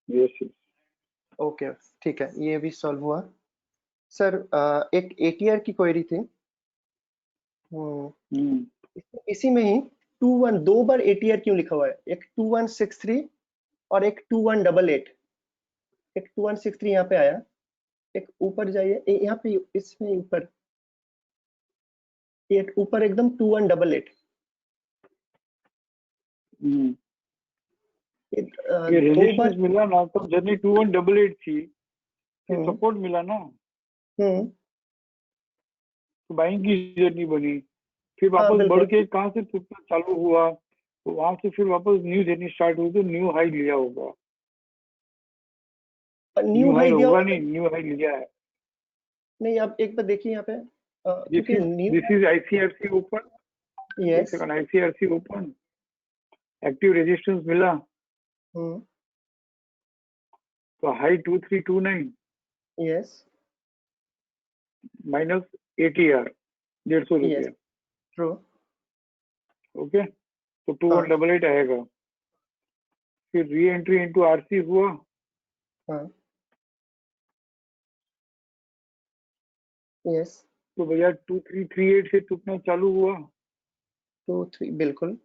Yes yes. ओके ठीक है, ये भी सॉल्व हुआ सर। एक एटीआर की क्वेरी थी। इसी में ही 21 दो बार एटीआर क्यों लिखा हुआ है? एक 2163 और एक 2188। एक 2163 यहाँ पे आया, एक ऊपर जाइए यहाँ पे, इसमें ऊपर एक ऊपर एकदम 2188। ये दो बार रेजिस्टेंस मिला ना तब जर्नी 2188 थी, फिर सपोर्ट मिला ना तो बाइंग की जर्नी बनी, फिर वापस बिल्कुल। बढ़ के कहाँ से टूटना चालू हुआ तो वहां से फिर वापस न्यू जर्नी स्टार्ट हुई, तो न्यू हाई लिया होगा। न्यू हाई दिया होगा नहीं, न्यू हाई लिया है। नहीं, आप एक बार देखिए यहाँ पे दिस क्योंकि न्यू इज आईसीआरसी ओपन, एक yes second, ICRC open active resistance मिला तो high 2329 yes minus ATR 150 yes रुपया, ट्रू। ओके, तो 2188 आएगा। फिर री एंट्री इनटू आरसी हुआ, हाँ यस तो भैया 2338 से टूटना चालू हुआ 23 बिल्कुल।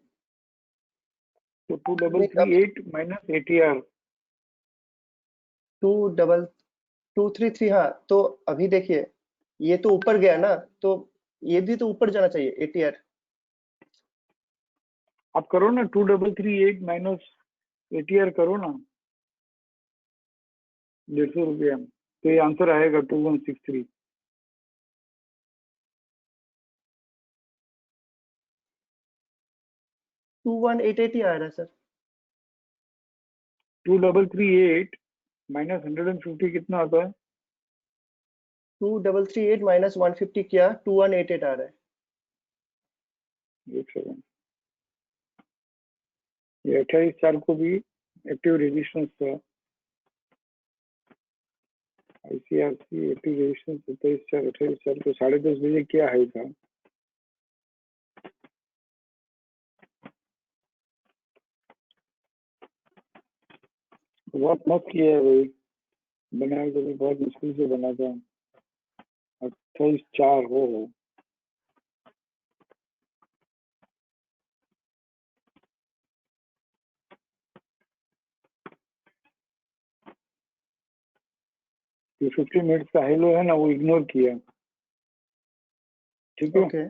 तो 2338 माइनस एटीआर 233 हाँ, तो अभी देखिए ये तो ऊपर गया ना, तो ये भी तो ऊपर जाना चाहिए एटीआर। आप करो ना 2338 माइनस एटीआर करो ना 150 रुपया, तो ये आंसर आएगा 2163। 2188 ही आ रहा है सर। 2338 माइनस 150 कितना आता है? 2338 माइनस 150 किया 2188 आ रहा है। एक सेकंड, ये 28/4 को भी एक्टिव रेजिस्टेंस था, आईसीआरसी एक्टिव रेजिस्टेंस 27/4 को 10:30 बजे क्या हाई था? बहुत मस्त किया है भाई, बनाया तो बहुत मुश्किल से बना था। 28/4 हो ये 50 मिनट्स का हाई लो है ना, वो इग्नोर किया। ठीक है, ओके।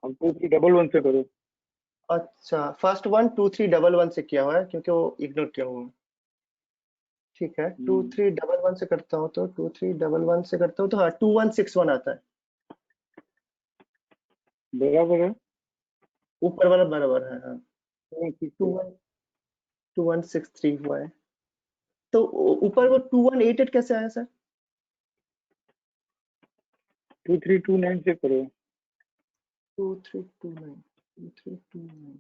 अब 2311 से करो। अच्छा, फर्स्ट वन 2311 से किया हुआ है क्योंकि वो इग्नोर किया हुआ है। ठीक है, 2311 से करता हूँ तो 2311 से करता हूँ तो हाँ 2161 आता है। बराबर है, ऊपर वाला बराबर है, हाँ। 2161। 2163 हुआ है। तो ऊपर वो 2188 कैसे आया सर? 2329 से करो। 2329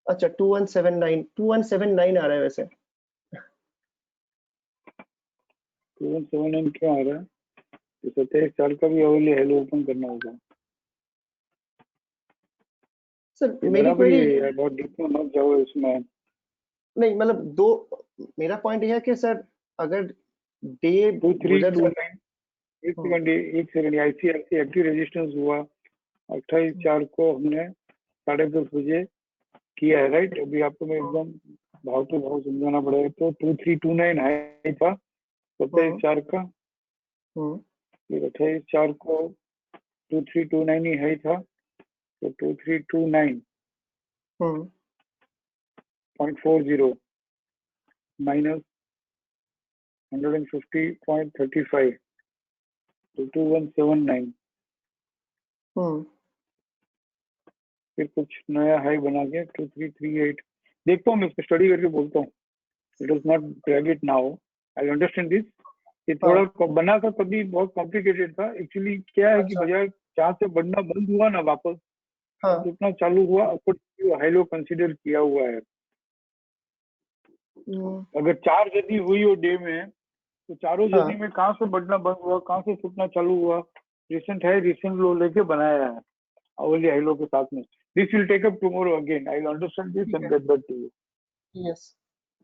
अच्छा 2179 आ रहा है वैसे। 2179 क्यों आ रहा है? तो 27 का भी अवेली हेलो ओपन करना होगा। सर ये मेरी बराबर ही क्वेरी है यार, बहुत डीप में मत जाओ इसमें। नहीं, मतलब दो, मेरा पॉइंट यह है कि सर अगर डे गुजर जाए 2329, एक सेकंड, आईसीआईसी एक्टिव रेजिस्टेंस हुआ 28/4 को, हमने 10:30 बजे किया है, राइट? अभी आपको मैं एकदम भाव तो भाव समझाना पड़ेगा। तो 2329 हाई था 27/4 का, फिर 28/4 को 2329 ही हाई था, तो 2329.40 माइनस 150.35 तो 2179। फिर कुछ नया हाई बना के 2338 देखता हूँ, मैं इसको स्टडी करके बोलता हूँ। It is not grab it now, I understand this. ये थोड़ा बना था तभी बहुत कॉम्प्लिकेटेड था एक्चुअली। क्या है कि बाजार जहाँ से बढ़ना बंद हुआ ना वापस, जितना चालू हुआ हाई लो कंसीडर किया हुआ है। अगर 4 जर्नी हुई हो डे में, तो चारों जर्नी में कहाँ से बढ़ना बंद हुआ, कहाँ से टूटना चालू हुआ, रिसेंट हाई रिसेंट लो लेके बनाया है अवली हाई लो के साथ में। This will take up tomorrow again, I will understand this and get back to you. Yes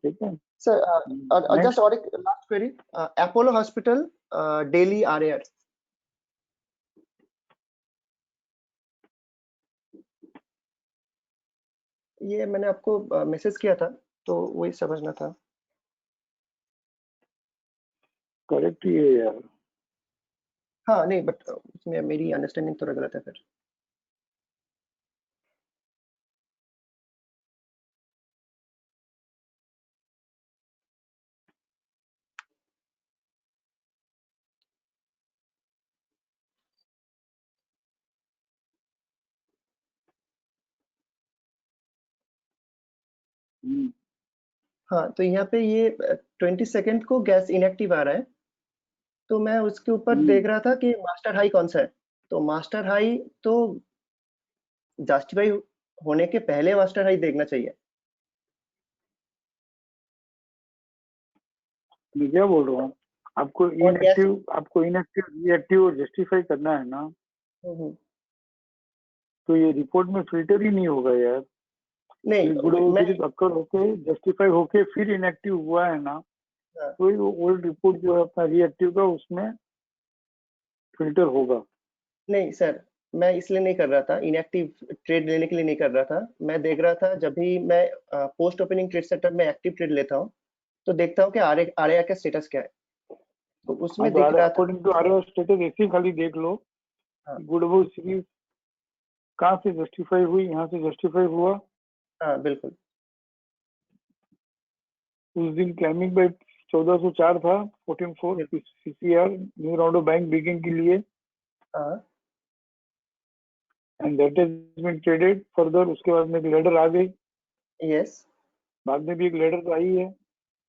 ठीक है सर। जस्ट और एक last query, Apollo hospital daily RAR. ये मैंने आपको मैसेज किया था तो वही समझना था। करेक्ट ही है यार। हाँ नहीं, बट उसमें मेरी अंडरस्टैंडिंग थोड़ा गलत है फिर। हाँ तो यहाँ पे ये 20 सेकेंड को गैस इनएक्टिव आ रहा है, तो मैं उसके ऊपर देख रहा था कि मास्टर हाई कौन सा है। तो मास्टर हाई तो जस्टिफाई होने के पहले मास्टर हाई देखना चाहिए। मैं क्या बोल रहा हूँ, आपको इनएक्टिव रिएक्टिव और जस्टिफाई करना है ना, तो ये रिपोर्ट में फिल्टर ही नहीं होगा यार। नहीं सिर्फ अक्कर होके जस्टिफाई होके फिर इनएक्टिव हुआ है ना, तो ये ओल्ड रिपोर्ट जो है अपना रिएक्टिव का, उसमें फिल्टर होगा। नहीं सर, मैं इसलिए नहीं कर रहा था, इनएक्टिव ट्रेड लेने के लिए नहीं कर रहा था। मैं देख रहा था जब भी मैं पोस्ट ओपनिंग ट्रेड सेटअप में एक्टिव ट्रेड लेता हूँ तो देखता हूँ कि आरएआर का स्टेटस क्या है, तो उसमें दिख रहा था। अकॉर्डिंग टू आरएआर स्टेटस ऐसे खाली देख लो, गुडवुड सीरीज कहाँ से जस्टिफाई हुई, यहाँ से जस्टिफाई हुआ। हाँ बिल्कुल। उस दिन क्लाइमिंग बाय 1404 था, 14.4 CCR new round off bank begin के लिए, and that has been traded further. उसके बाद में एक लेडर आ गई। यस, बाद में भी एक लेडर तो आई है,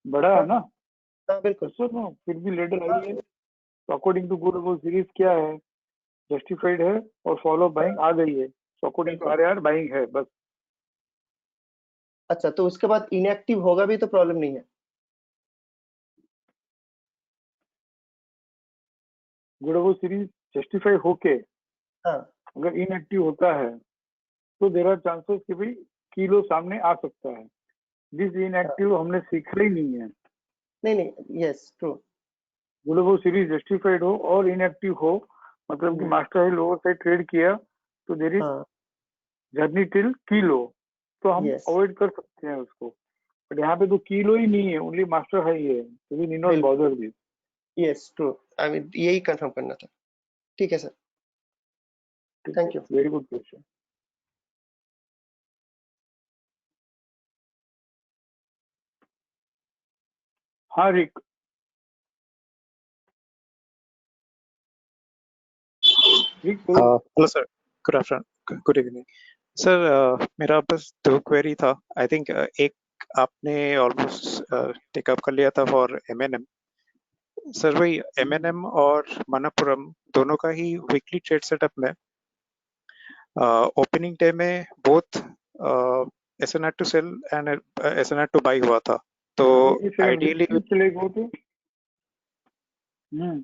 बड़ा है ना। हाँ बिल्कुल। सुनो, फिर भी लेडर आई है, तो अकॉर्डिंग टू गुडवुड सीरीज क्या है, जस्टिफाइड है और फॉलो बाइंग आ गई है। तो अकॉर्डिंग टू आरएआर बाइंग है बस। अच्छा, तो उसके बाद इनएक्टिव होगा भी तो प्रॉब्लम नहीं है। गुडवुड सीरीज जस्टिफाई होके अगर इनएक्टिव होता है तो देयर आर चांसेस कि भाई किलो सामने आ सकता है। दिस इनएक्टिव हमने सीखा ही नहीं है। नहीं, yes true. Goodwood series justified हो और इनएक्टिव हो, मतलब कि master high lower side trade किया, तो there is journey till kilo, तो हम अवॉइड कर सकते हैं उसको। बट यहाँ पे तो किलो ही नहीं है, ओनली मास्टर हाई है, तो we need not bother this. Yes true, यही कंफर्म करना था। ठीक है sir, thank you. Very good question. हाँ Rick, hello sir, good afternoon, good evening sir. मेरा बस दो क्वेरी था। आई थिंक एक आपने ऑलमोस्ट टेकअप कर लिया था फॉर एमएनएम सर। वही एमएनएम और मनप्पुरम दोनों का ही वीकली ट्रेड सेटअप में ओपनिंग डे में both SNR to sell and SNR to buy हुआ था, तो आइडियली चले गो तो हम्म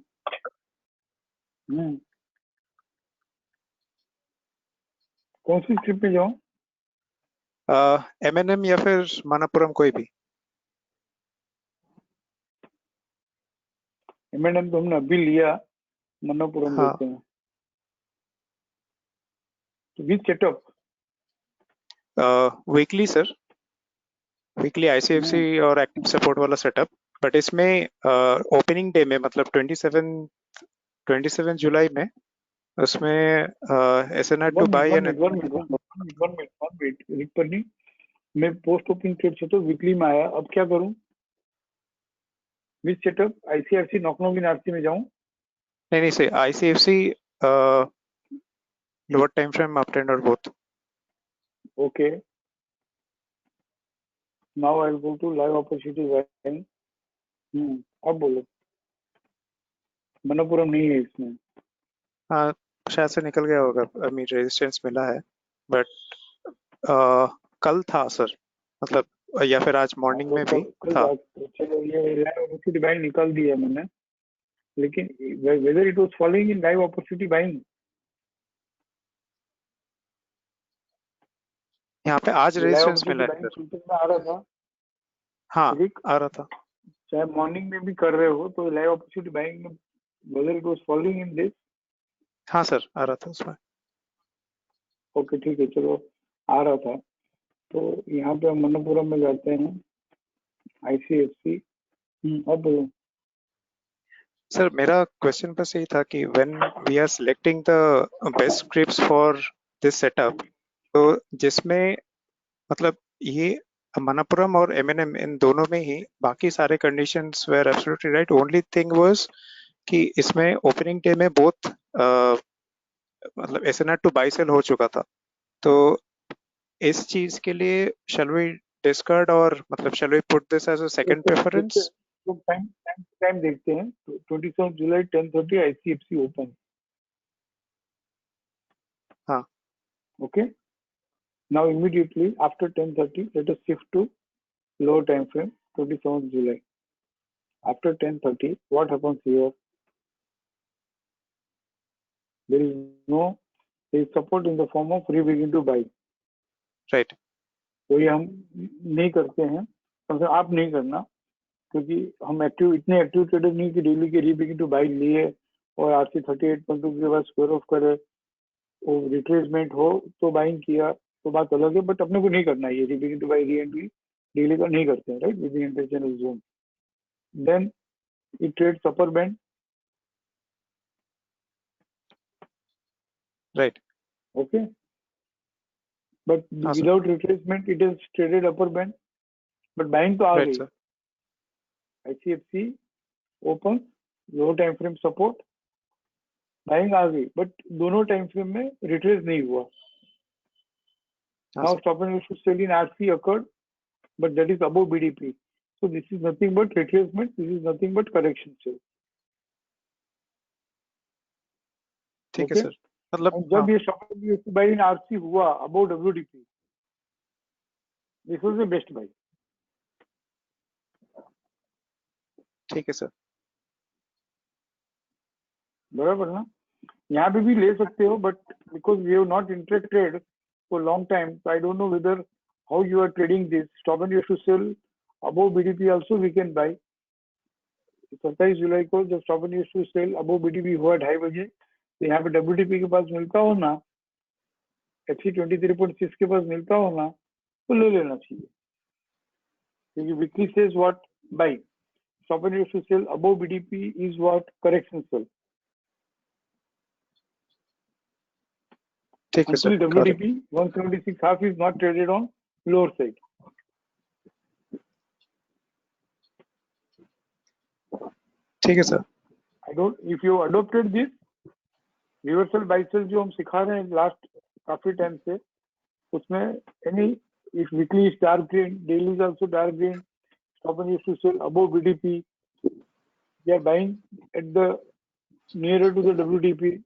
कौन सी स्ट्रिप में जाऊं? एमएनएम या फिर मनप्पुरम, कोई भी। एमएनएम तो हमने अभी लिया, मनप्पुरम हाँ। लेते हैं। तो विच सेटअप? वीकली सर, वीकली आईसीएफसी और एक्टिव सपोर्ट वाला सेटअप, बट इसमें ओपनिंग डे में मतलब 27 जुलाई में उसमें एसएनआर टू बाई एंड रिक मैं पोस्ट ओपनिंग ट्रेड से तो वीकली में आया, अब क्या करूं? Which setup? ICRC knock knock in RC में जाऊं? नहीं sir, ICFC lower time frame up trend और both. Okay, now I will go to live opportunity buying. अब बोलो। मनप्पुरम नहीं है इसमें। हाँ, शायद से निकल गया होगा, अभी रेजिस्टेंस मिला है, बट कल था सर, मतलब या फिर आज मॉर्निंग में भी था। चलो ये लाइव अपॉर्चुनिटी बाइंग निकाल दिया मैंने, लेकिन whether it was following in live opportunity buying. यहाँ पे आज रेजिस्टेंस मिला है सर। में आ रहा था। हाँ, आ रहा था। चाहे मॉर्निंग में भी कर रहे हो तो लाइव अपॉर्चुनिटी बाइंग में whether it was following in this. हाँ सर, आ रहा था उसमें। ओके ठीक है, चलो आ रहा था। तो यहाँ पे हम मनप्पुरम में जाते हैं, आईसीएफसी। अब बोलो। सर मेरा क्वेश्चन बस यही था कि when we are selecting the best scripts for this setup, तो जिसमें मतलब ये मनप्पुरम और एमएनएम इन दोनों में ही बाकी सारे conditions were absolutely right, only thing was कि इसमें ओपनिंग डे में बोथ मतलब एसएनआर टू बाई सेल हो चुका था। तो इस चीज के लिए शैल वी डिस्कार्ड और मतलब shall we put this as a second preference? तो टाइम देखते हैं। 27 जुलाई 10:30 आईसीएफसी ओपन। हाँ। Okay. Now immediately after 10:30, let us shift to lower time frame, 27th July. After 10:30, what happens here? There is support in the form of rebegin to buy. Right. तो ये हम नहीं करते हैं, कम से कम आप नहीं करना, क्योंकि हम इतने एक्टिव ट्रेडर नहीं कि डेली के रीबिगिन टू बाई लिए और आरसी 38.2 के बाद स्क्वायर ऑफ करे, वो रिट्रेसमेंट हो तो बाइंग किया तो बात अलग है, बट अपने को नहीं करना है ये rebegin to buy re entry daily का नहीं करते हैं, right? With the interchange zone then it trades upper band, right. Okay, but without retracement it is traded upper band, but buying तो आ गई। ICFC open low time frame support, buying आ गई, but दोनों टाइम फ्रेम में retrace नहीं हुआ। Now stop and issue sell in RC occurred, but that is above BDP. So this is nothing but retracement. This is nothing but correction sale. ठीक है sir, मतलब जब ये stop and issue buy in RC हुआ above WDP, this was the best buy. ठीक है sir. बराबर ना? यहाँ पे भी ले सकते हो, but because we have not interacted for long time, so I don't know whether how you are trading this. Stop and issue sell above BDP also we can buy. 27 जुलाई को जब stop and issue sell above BDP हुआ 2:30 बजे, तो यहाँ पे WDP के पास मिलता हो ना, FC 23.6 के पास मिलता हो ना, तो ले लेना चाहिए, क्योंकि weekly says what by stop and use to sell above BDP is what? Correction sell. ठीक है Until sir, got it. WDP 176 half is not traded on lower side. ठीक है sir. I don't. If you adopted this reversal buy sell जो हम सिखा रहे हैं last काफी टाइम से, उसमें any if weekly is dark green, daily is also dark green, stop and use to sell above BDP, they are buying at the nearer to the WDP,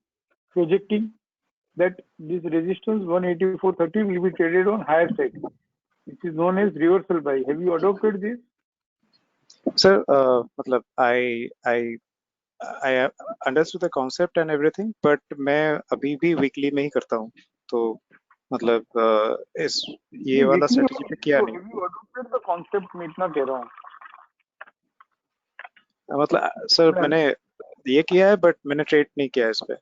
projecting that this resistance 184.30 will be traded on higher side. It is known as reversal buy. Have you adopted this? Sir, मतलब I understood the concept and everything, but मैं अभी भी weekly में ही करता हूँ, तो मतलब इस ये वाला strategy पे किया नहीं. Have you adopted the concept? मैं इतना कह रहा हूँ. मतलब सर मैंने ये किया है, but मैंने ट्रेड नहीं किया है इस पे.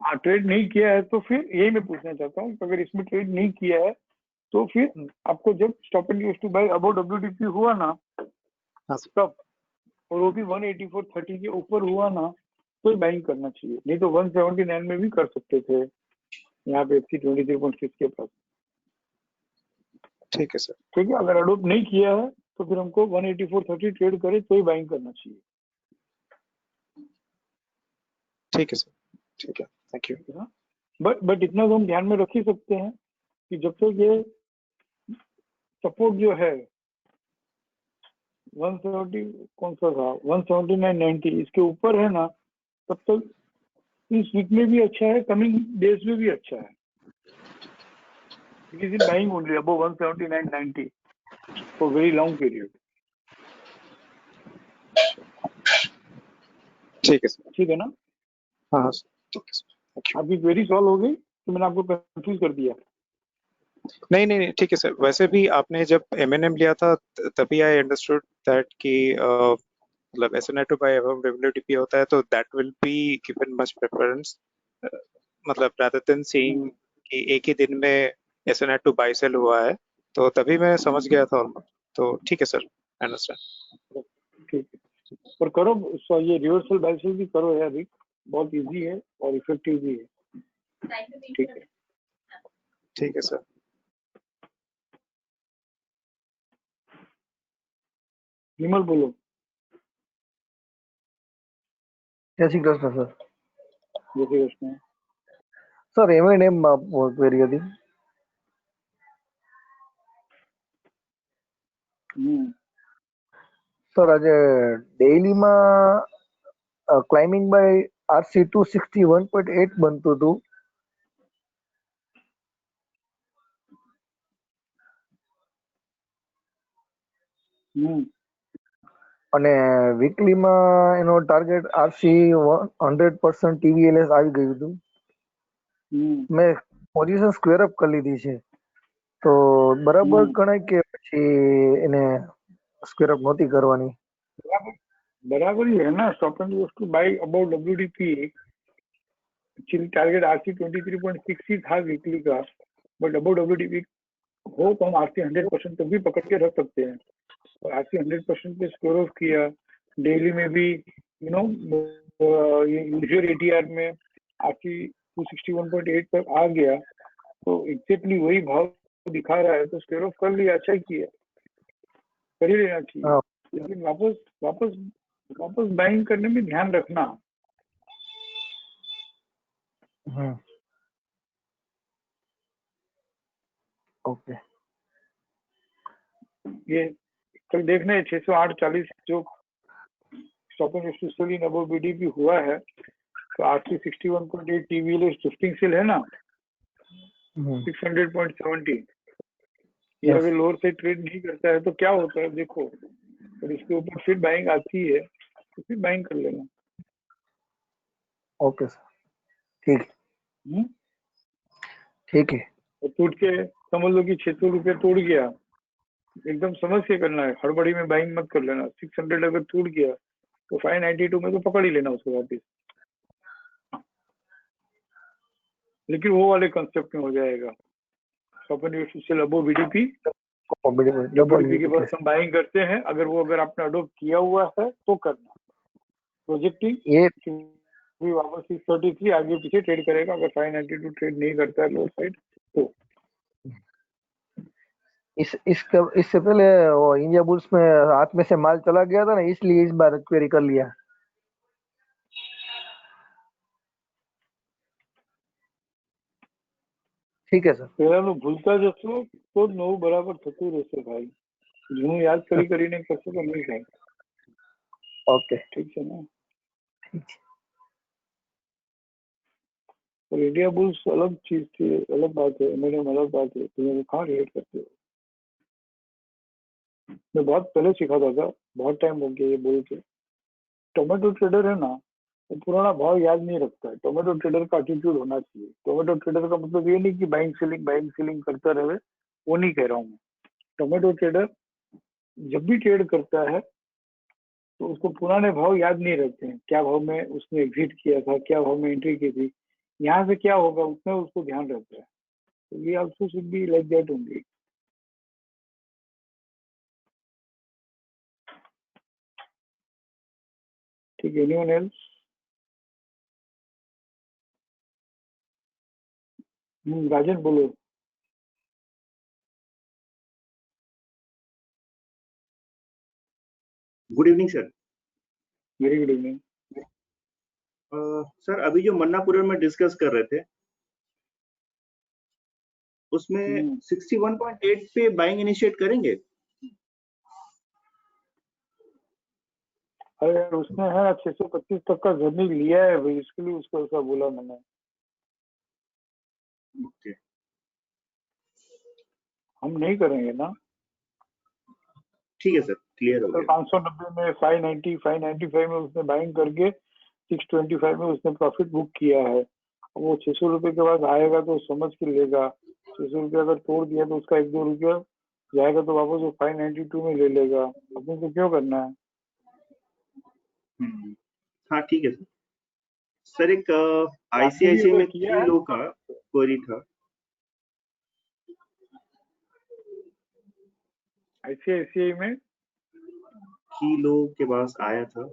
हाँ, ट्रेड नहीं किया है तो फिर यही मैं पूछना चाहता हूँ, अगर इसमें ट्रेड नहीं किया है तो फिर आपको जब stop and use to buy about WDP हुआ ना, तब और वो भी 184.30 के ऊपर हुआ ना, तो बाइंग करना चाहिए. नहीं तो 179 में भी कर सकते थे यहाँ पे FC 23.6 के पास. ठीक है सर. ठीक है, अगर अडोप्ट नहीं किया है तो फिर हमको 184.30 ट्रेड करे तो ही बाइंग करना चाहिए. ठीक है सर, ठीक है, थैंक यू. बट इतना तो हम ध्यान में रख ही सकते हैं कि जब तक ये सपोर्ट जो है 170 कौन सा था 179.90 इसके ऊपर है ना, तब तक इस वीक में भी अच्छा है, कमिंग डेज में भी अच्छा है. It is in buying only above 179.90 for very long period. ठीक है सर. ठीक है ना? हाँ सर, ठीक है सर, थैंक यू. आपकी क्वेरी सॉल्व हो गई तो मैंने आपको कंफ्यूज कर दिया. नहीं, ठीक है सर. वैसे भी आपने जब M&M लिया था तभी आई अंडरस्टूड दैट कि मतलब SNI to buy above WDP होता है, तो that will be given much preference, मतलब rather than saying कि एक ही दिन में SNI to buy sell हुआ है, तो तभी मैं समझ गया था ऑलमोस्ट. तो ठीक है सर, अंडरस्टैंड. ठीक है, और करो ये रिवर्सल बाय सेल भी करो यार, बहुत इजी है और इफेक्टिव भी है. ठीक है, ठीक है सर. विमल बोलो. જય શ્રી કૃષ્ણ સર. जय Shri Krishna. Sir M&M query હતી. સર આજે ડેઈલીમાં ક્લાઇમ્બિંગ બાય RC 261.8 બનતું હતું. અને વીકલીમાં એનો ટાર્ગેટ RC 100% TVLS આવી ગયું હતું. મેં પોઝિશન સ્ક્વેર અપ કરી લીધી છે, તો બરાબર ગણાય કે પછી એને સ્ક્વેર અપ નહોતી કરવાની? बराबर ही है ना. Stop and use to buy about WDP actually target RC 23.6 ही था वीकली का, बट अबाउट WDP हो तो हम RC 100% तक भी पकड़ के रख सकते हैं. और RC 100% पे स्कोर ऑफ किया. डेली में भी यू नो यूजुअल ATR में RC 261.8 तक आ गया, तो एग्जैक्टली वही भाव दिखा रहा है, तो स्कोर ऑफ कर लिया, अच्छा किया, कर ही लेना चाहिए. लेकिन वापस बाइंग करने में ध्यान रखना. ओके. ये कल देखना है 608.40 जो stop and use to sell above BDP हुआ है, तो RC 61.8 TVLS शिफ्टिंग सेल है ना 600.70. ये अगर लोअर से ट्रेड नहीं करता है तो क्या होता है देखो, और इसके ऊपर फिर बाइंग आती है तो फिर बाइंग कर लेना. ओके सर, ठीक है. ठीक है. और टूट के समझ लो कि 600 रुपये तोड़ गया, एकदम समझ के करना है, हड़बड़ी में बाइंग मत कर लेना. 600 अगर टूट गया तो 592 में तो पकड़ ही लेना उसको वापिस. लेकिन वो वाले कंसेप्ट में हो जाएगा. Stop and use to sell above BDP double के पास हम बाइंग करते हैं, अगर आपने अडोप्ट किया हुआ है तो करना। प्रोजेक्टिंग ये भी वापस 633 आगे पीछे ट्रेड करेगा, अगर 592 ट्रेड नहीं करता है लोअर साइड तो। इससे पहले वो इंडिया बुल्स में हाथ में से माल चला गया था ना, इसलिए इस बार क्वेरी कर लिया। ठीक है सर। પહેલાનું ભૂલતા જશો તો જ નવું બરાબર થતું રહેશે ભાઈ, જૂનું યાદ કરીને કરશો તો નહીં થાય। ओके ठीक है ना। और इंडिया बुल्स अलग चीज थी, अलग बात है, एमएनएम अलग बात है, तुम्हें कहाँ रिलेट करते हो। मैं बहुत पहले सिखाता था, बहुत टाइम हो गया ये बोल के। टोमेटो ट्रेडर है ना, वो पुराना भाव याद नहीं रखता है। टोमेटो ट्रेडर का एटीट्यूड होना चाहिए। टोमेटो ट्रेडर का मतलब ये नहीं कि बाइंग सेलिंग करता रहे, वो नहीं कह रहा हूँ मैं। टोमेटो ट्रेडर जब भी ट्रेड करता है तो उसको पुराने भाव याद नहीं रहते हैं, क्या भाव में उसने एग्जिट किया था, क्या भाव में एंट्री की थी, यहाँ से क्या होगा उसमें उसको ध्यान रहता है। तो we also should be like that only. ठीक है, एनीवन एल्स? राजन बोलो। Good evening sir. Very good evening. Sir अभी जो मन्नापुरम में डिस्कस कर रहे थे उसमें 61.8 पे बाइंग इनिशिएट करेंगे? अरे यार उसने है ना 625 तक का जर्नी लिया है भाई, इसके लिए उसको ऐसा बोला मैंने। ओके हम नहीं करेंगे ना। ठीक है सर, क्लियर हो तो गया। 590 में 590 595 में उसने बाइंग करके 625 में उसने प्रॉफिट बुक किया है। अब वो 600 रुपए के बाद आएगा तो समझ के लेगा। 600 रुपये अगर तोड़ दिया तो उसका 1-2 रुपया जाएगा तो वापस वो 592 में ले लेगा। अपने को क्यों करना है। हाँ ठीक है सर। सर एक आईसीआईसीआई में किया है? किलो का क्वेरी था। आईसीआईसीआई में किलो के पास आया था।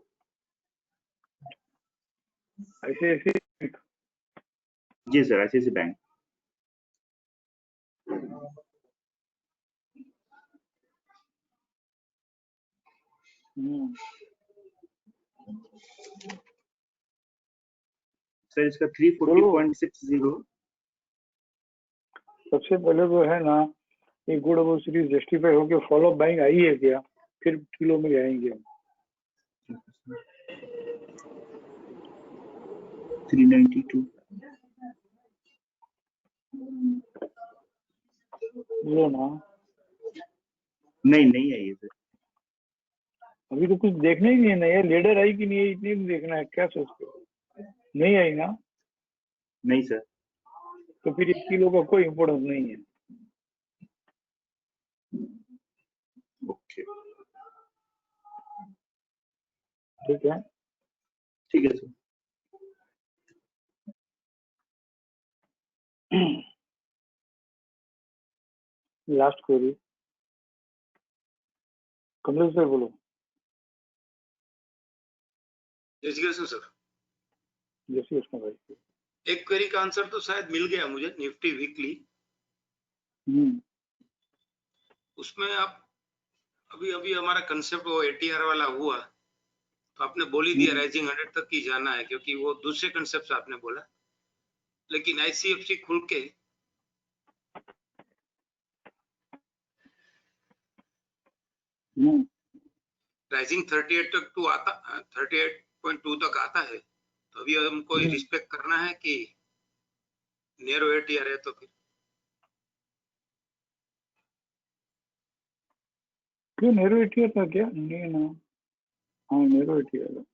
आईसीआईसीआई जी सर, आईसीआईसीआई बैंक। सर इसका 340.60। सबसे पहले तो है ना ये गुड अबव सीरीज जस्टिफाई होके फॉलो अप बाइंग आई है क्या, फिर किलो में जाएंगे हम। 392 बोलो ना। नहीं आई है सर। अभी तो कुछ देखना ही नहीं है ना, ये लीडर आई कि नहीं है इतनी भी देखना है, क्या सोचते हो। नहीं आई ना, नहीं सर। तो फिर 1 किलो का कोई इम्पोर्टेंस नहीं है। ओके ठीक है, ठीक है सर। लास्ट क्वेरी कमलेश भाई बोलो। जय श्री कृष्ण सर। जय श्री कृष्ण भाई। एक क्वेरी का आंसर तो शायद मिल गया मुझे, निफ्टी वीकली। उसमें आप अभी हमारा कंसेप्ट वो एटीआर वाला हुआ तो आपने बोल ही दिया राइजिंग 100 तक ही जाना है, क्योंकि वो दूसरे कंसेप्ट से आपने बोला। लेकिन आईसीएफसी खुल के राइजिंग 38.2 तक आता है, तो अभी हमको रिस्पेक्ट करना है कि नेरो एटीआर है तो फिर क्यों नेरो एटीआर था क्या? नहीं ना, हाँ नेरो एटीआर है।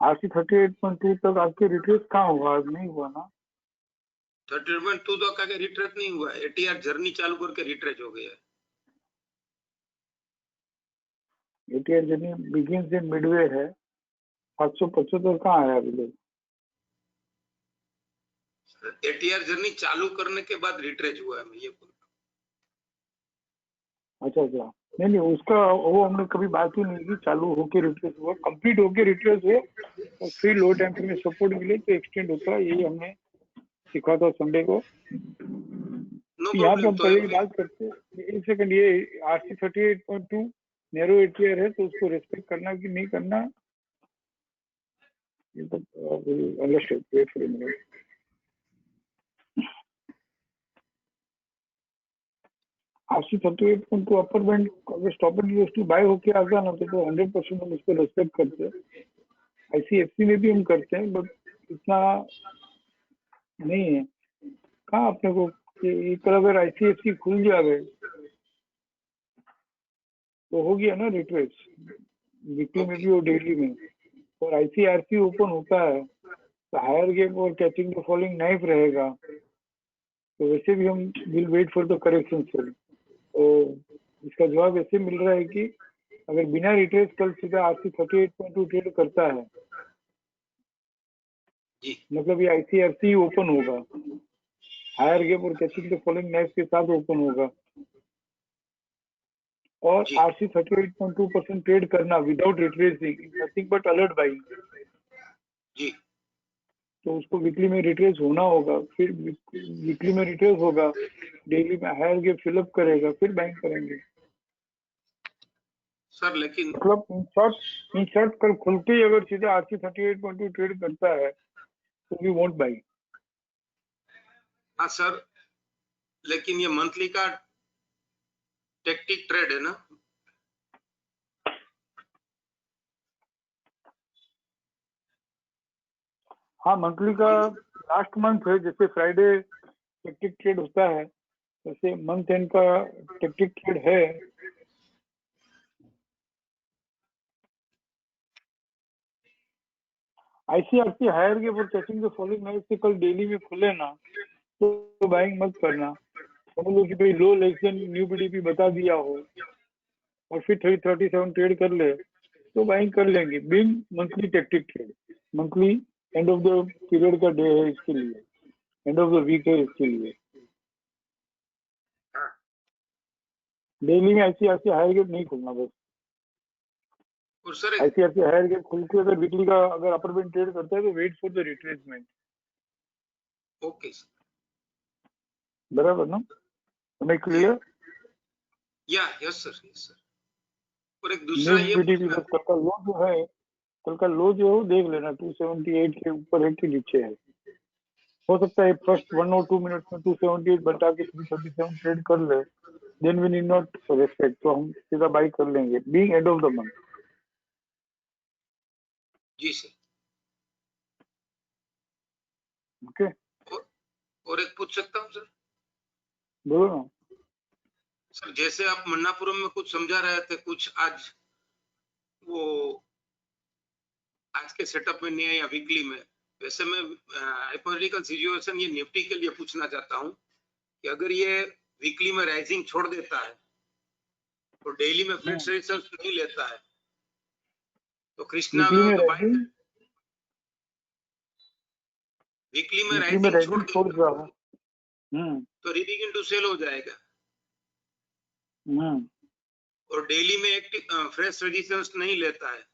आरसी 38.2 तक आपके रिट्रेस कहाँ हुआ? आज नहीं हुआ ना। 38.2 तक आगे रिट्रेस नहीं हुआ, एटीआर जर्नी चालू करके रिट्रेस हो गया है। ATR journey begins in Midway है, 775 कहाँ है अभी लोग? एटीआर जर्नी चालू करने के बाद रिट्रेस हुआ है, मैं ये बोल रहा अच्छा अच्छा, नहीं उसका वो हमने कभी बात ही नहीं की। चालू होके रिट्रेस हुआ, कंप्लीट होके रिट्रेस हुआ और फिर लो टाइम फ्रेम में सपोर्ट मिले तो एक्सटेंड होता है। यही हमने सीखा था संडे को। हूँ। यहाँ पे प्रॉब्लम हम तो पहले की बात करते हैं, एक सेकंड, ये RC 38.2 नैरो एटीआर है तो उसको रेस्पेक्ट करना कि नहीं करना, ये तो understand. Wait for a minute. RC 38.2 upper band अगर stop and use to buy होके आ गया ना तो 100% हम उसको रेस्पेक्ट करते हैं। ICFC में भी हम करते हैं बट इतना नहीं है। कहाँ अपने को कि कल अगर ICFC खुल जाए तो हो गया ना रिट्रेस, वीकली में भी और डेली में। और ICRC ओपन होता है तो हायर गैप और कैचिंग द फॉलिंग नाइफ रहेगा, तो वैसे भी हम will wait for the correction sell. तो इसका जवाब ऐसे मिल रहा है कि अगर बिना रिट्रेस कल सीधा RC 38.2 ट्रेड करता है, मतलब ये ICRC ओपन होगा, हायर गैप और कैचिंग द फॉलिंग नाइफ के साथ ओपन होगा और RC 38.2% ट्रेड करना without retracing, nothing but alert buying, तो उसको वीकली में रिट्रेस होना होगा। फिर वीकली में रिट्रेस होगा, डेली में हायर गैप फिलअप करेगा, फिर बाइंग करेंगे सर। लेकिन मतलब इन शॉर्ट कल खुलते ही अगर सीधा RC 38.2 ट्रेड करता है तो वी वोंट बाई। हाँ सर, लेकिन ये मंथली का टेक्टिक ट्रेड है ना? हाँ, मंथली का लास्ट मंथ है, जैसे फ्राइडे टेक्टिक ट्रेड होता है वैसे मंथ एंड का टेक्टिक ट्रेड है। ICRC हायर गैप और कैचिंग द फॉलिंग नाइफ से कल डेली में खुले ना तो बाइंग मत करना। समझ लो कि भाई लो लेस देन न्यू BDP बता दिया हो और फिर 337 ट्रेड कर ले तो बाइंग कर लेंगे। बिन monthly tactic trade, monthly end of the period का डे है इसके लिए, एंड ऑफ द वीक है इसके लिए। डेली में ICRC हायर गैप नहीं खुलना बस। और सर ICRC हायर गैप खुल के अगर वीकली का अगर अपर बैंड ट्रेड करता है तो wait for the retracement. Okay sir, बराबर ना? हमें क्लियर? Yes sir. और एक दूसरा न्यू ये BDP बस कल का लो जो है, कल का लो जो है वो देख लेना 278 के ऊपर है कि नीचे है। हो सकता है फर्स्ट 1 और 2 मिनट में 278 बटा के 337 ट्रेड कर ले, then we need not respect, तो हम सीधा बाई कर लेंगे being end of the month. जी सर। ओके, और एक पूछ सकता हूँ सर? बोलो ना सर। जैसे आप मन्नापुरम में कुछ समझा रहे थे, कुछ आज वो आज के सेटअप में नहीं है या वीकली में, वैसे मैं हाइपोथेटिकल सिचुएशन ये निफ्टी के लिए पूछना चाहता हूँ कि अगर ये वीकली में राइजिंग छोड़ देता है तो डेली में फ्रेंड्स रेजिस्टेंस नहीं लेता है तो कृष्णा में तो बाइंग, वीकली में राइजिंग छोड़ देगा तो रीबिगिन टू सेल हो जाएगा और डेली में एक्टिव फ्रेश रेजिस्टेंस नहीं लेता है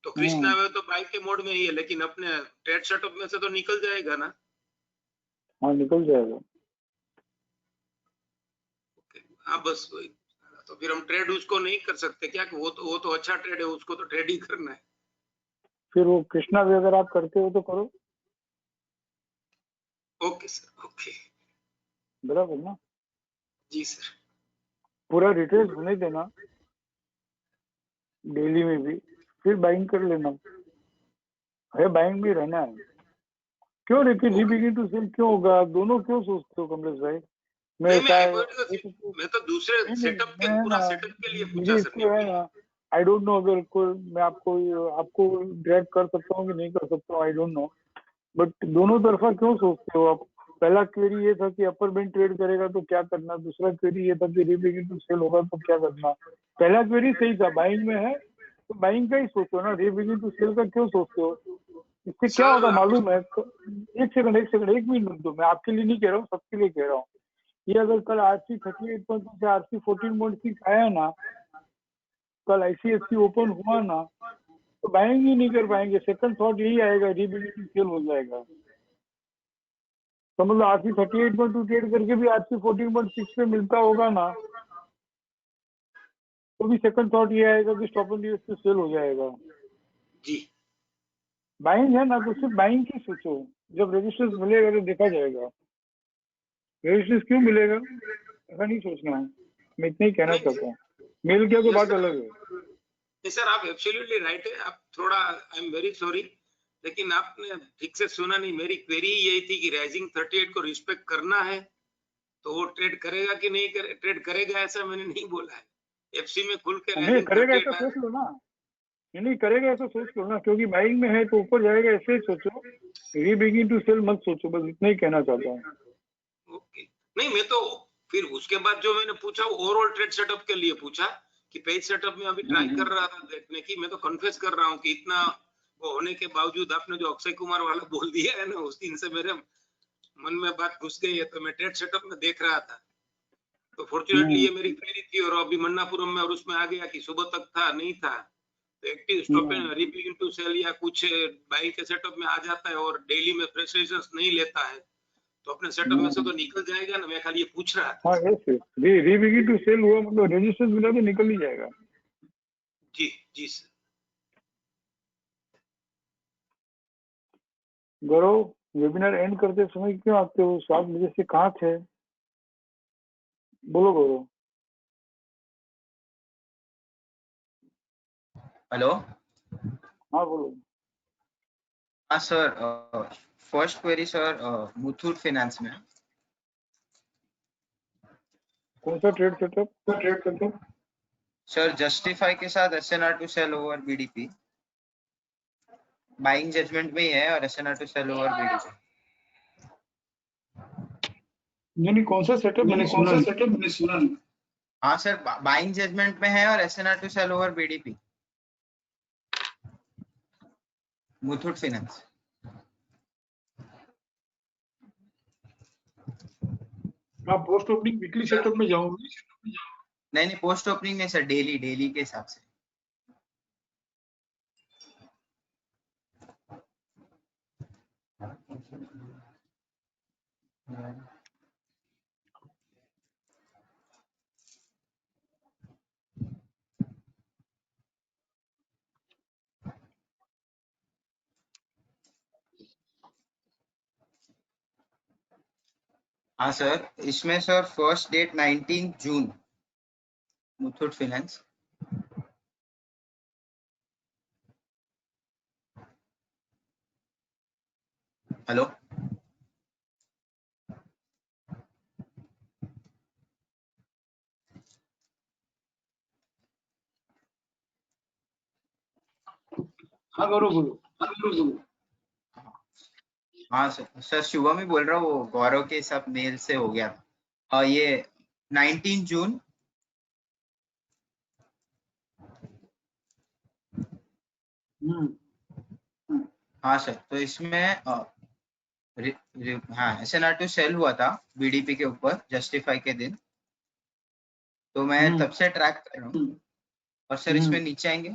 तो कृष्णा में तो बाइंग के मोड में ही है, लेकिन अपने ट्रेड सेटअप में से तो निकल जाएगा ना? हाँ, निकल जाएगा। हाँ बस वही, तो फिर हम ट्रेड उसको नहीं कर सकते क्या? कि वो तो अच्छा ट्रेड है, उसको तो ट्रेड ही करना है। फिर वो कृष्णा भी अगर आप करते हो तो करो। Okay sir, okay. बराबर ना? जी सर। पूरा रिट्रेस होने देना डेली में भी, फिर बाइंग कर लेना है। बाइंग भी रहना है। क्यों रीबिगिन टू सेल क्यों होगा? दोनों क्यों सोचते हो कमलेश भाई? मैं तो दूसरे सेटअप के पूरा सेटअप के लिए पूछा सर। है ना, आई डोंट नो अगर कोई मैं आपको ड्रैग कर सकता हूँ कि नहीं कर सकता हूँ, आई डोंट नो, बट दोनों तरफा क्यों सोचते हो आप? पहला क्वेरी ये था कि अपर बैंड ट्रेड करेगा तो क्या करना, दूसरा क्वेरी ये था कि रीबिगिन टू सेल होगा तो क्या करना। पहला क्वेरी सही था, बाइंग में है तो बाइंग का ही सोचो ना, रीबिगिन टू सेल का क्यों सोचते हो? इससे क्या होगा मालूम है? एक सेकंड एक मिनट दो, मैं आपके लिए नहीं कह रहा हूँ, सबके लिए कह रहा हूँ। ये अगर कल आरसी 38.2 से आरसी 14.6 आया ना, कल आईसीएससी ओपन हुआ ना, तो बाइंग ही नहीं कर पाएंगे। सेकंड थॉट यही आएगा, रीबिगिन टू सेल हो जाएगा। तो मतलब आरसी 38.2 ट्रेड करके भी आरसी 14.6 पे मिलता होगा ना, तो भी सेकंड थॉट ये आएगा कि स्टॉप एंड पे सेल हो जाएगा। जी बाइंग है ना, तो सिर्फ बाइंग की सोचो। जब रेजिस्टेंस मिलेगा तो देखा जाएगा। रेजिस्टेंस क्यों मिलेगा ऐसा नहीं सोचना है, मैं इतना ही कहना चाहता हूँ। मिल गया तो बात अलग है। नहीं सर, आप एब्सोल्युटली राइट है। आप थोड़ा, आई एम वेरी सॉरी, लेकिन आपने ठीक से सुना नहीं। मेरी क्वेरी यही थी कि राइजिंग 38 को रिस्पेक्ट करना है तो वो ट्रेड करेगा कि नहीं ट्रेड करेगा, ऐसा मैंने नहीं बोला है। एफसी में खुल के नहीं करेगा ऐसा सोच लो ना, नहीं करेगा ऐसा सोच लो ना, क्योंकि बाइंग में है तो ऊपर जाएगा ऐसे ही सोचो। रीबिगिन टू सेल मत सोचो, बस इतना ही कहना चाहता हूँ। ओके, नहीं मैं तो फिर उसके बाद जो मैंने पूछा वो ओवरऑल ट्रेड सेटअप के लिए पूछा कि पेज सेटअप में अभी ट्राई कर रहा था देखने की। मैं तो कन्फेस कर रहा हूँ कि इतना वो होने के बावजूद आपने जो अक्षय कुमार वाला बोल दिया है ना, उस दिन से मेरे मन में बात घुस गई है। तो मैं ट्रेड सेटअप में देख रहा था, तो फॉर्चुनेटली ये मेरी क्वेरी थी और अभी मन्नापुरम में और उसमें आ गया कि सुबह तक था नहीं था। तो active stop and rebegin to sell या कुछ बाई के सेटअप में आ जाता है और डेली में प्रेसिशंस नहीं लेता है तो अपने सेटअप में से तो निकल जाएगा ना। मैं खाली ये पूछ रहा था। हाँ ऐसे रीबिगिन टू सेल हुआ मतलब रेजिस्टेंस मिला तो निकल ही जाएगा। जी जी सर। गौरव, वेबिनार एंड करते समय क्यों आते हो? 7 बजे से कहाँ थे? बोलो गौरव। हेलो। हाँ बोलो। हाँ sir, first query sir, Muthoot Finance में कौन सा ट्रेड सेटअप? सर जस्टिफाई के साथ SNR to sell over BDP, buying judgement में ही है और SNR to sell over BDP. नहीं कौन सा सेटअप मैंने सुना नहीं। हाँ सर, बाइंग जजमेंट में है और SNR to sell over BDP, Muthoot Finance. आप पोस्ट ओपनिंग वीकली सेटअप में जाओगे? नहीं पोस्ट ओपनिंग नहीं सर, डेली के हिसाब से। हाँ सर, इसमें सर फर्स्ट डेट 19 जून, मुथूट फाइनेंस। हेलो। हाँ गौरव बोलो। हाँ सर शुभम ही बोल रहा हूँ, वो गौरव के सब मेल से हो गया था। और ये 19 जून। हाँ सर, तो इसमें हाँ एसएनआर टू सेल हुआ था बीडीपी के ऊपर जस्टिफाई के दिन, तो मैं तब से ट्रैक कर रहा हूँ। और सर इसमें नीचे आएंगे,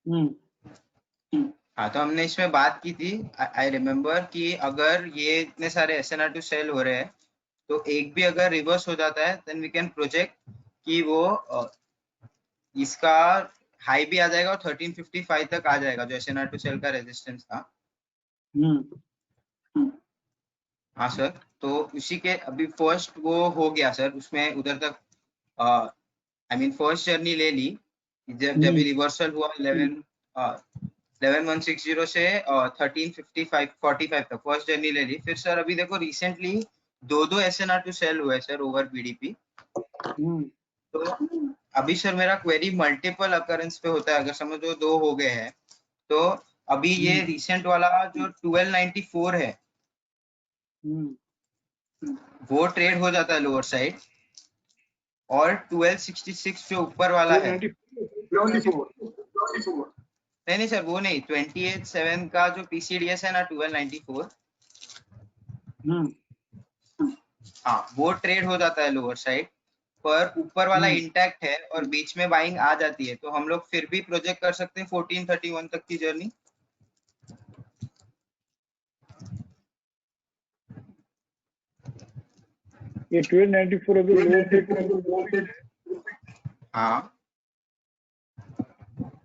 हाँ तो हमने इसमें बात की थी, आई रिमेम्बर कि अगर ये इतने सारे एसएनआर टू सेल हो रहे हैं तो एक भी अगर रिवर्स हो जाता है देन वी कैन प्रोजेक्ट कि वो इसका हाई भी आ जाएगा और 1355 तक आ जाएगा, जो एसएनआर टू सेल का रेजिस्टेंस था। हाँ सर, तो उसी के अभी फर्स्ट वो हो गया सर, उसमें उधर तक आई मीन फर्स्ट जर्नी ले ली जब रिवर्सल हुआ 11160 से 1355 तक फर्स्ट जर्नी ले ली। फिर सर अभी देखो रिसेंटली दो एसएनआर टू सेल हुए सर ओवर बीडीपी। तो अभी सर मेरा क्वेरी मल्टीपल अकरेंस पे होता है, अगर समझो दो हो गए हैं तो अभी ये रिसेंट वाला जो 1294 है वो ट्रेड हो जाता है लोअर साइड, और 1266 जो ऊपर वाला है, नहीं सर वो नहीं, 28/7 का जो PCDS है ना 1294, हाँ वो ट्रेड हो जाता है लोअर साइड, पर ऊपर वाला इंटैक्ट है और बीच में बाइंग आ जाती है, तो हम लोग फिर भी प्रोजेक्ट कर सकते हैं 1431 तक की जर्नी। ये 1294 अभी लोअर साइड, हाँ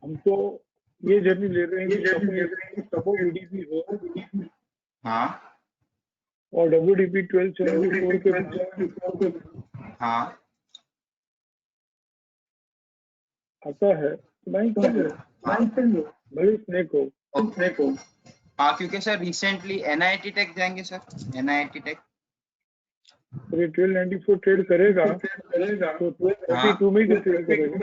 हम तो ये जर्नी ले रहे हैं सपोर्ट VDP हो, हाँ और WDP 1274 के हाँ आता है तो बाइंग कर लो, भले स्नेक हो। हाँ क्योंकि सर रिसेंटली NIT टेक जाएंगे सर, NIT टेक तो ये 1294 ट्रेड करेगा तो 1232 में ही ट्रेड करेगा।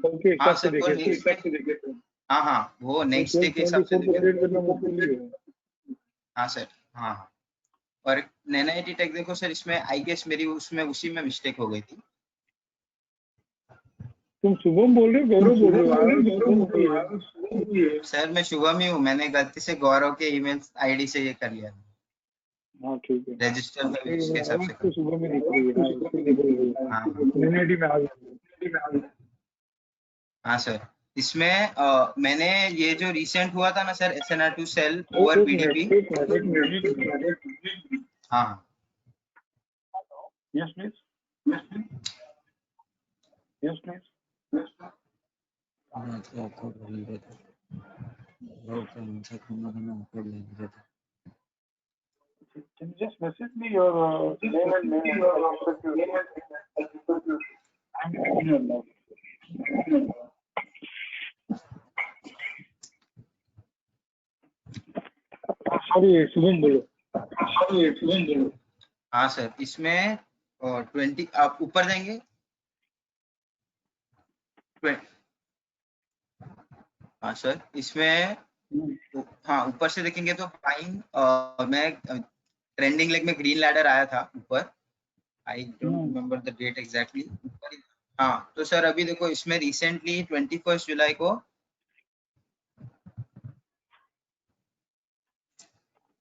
ओके, हाँ हिसाब से सर वो देखे नेक्स्ट, हाँ वो नेक्स्ट डे के हिसाब से ट्रेड करना मुश्किल ही है। हाँ सर हाँ और NIT टेक देखो सर, इसमें आई गेस मेरी उसमें उसी में मिस्टेक हो गई थी। तुम शुभम बोल रहे हो, गौरव बोल रहे हो? सर मैं शुभम ही हूँ, मैंने गलती से गौरव के ईमेल ID से ये कर लिया, हाँ ठीक है, रजिस्टर में भी उसके हिसाब से तो शुभम ही दिख रही है। हाँ NIT में आ गया। हाँ सर, इसमें मैंने ये जो रिसेंट हुआ था ना sir SNR2 sell over BDP, हाँ yes please, yes please. Can you just message me your name and name? Sorry Shubham बोलो। हाँ सर, इसमें 20 आप ऊपर जाएंगे, हाँ सर इसमें हाँ ऊपर से देखेंगे तो बाइंग मैं ट्रेंडिंग लेग में ग्रीन लैडर आया था ऊपर, I don't remember the date exactly ऊपर। हाँ तो सर अभी देखो इसमें रिसेंटली 21 जुलाई को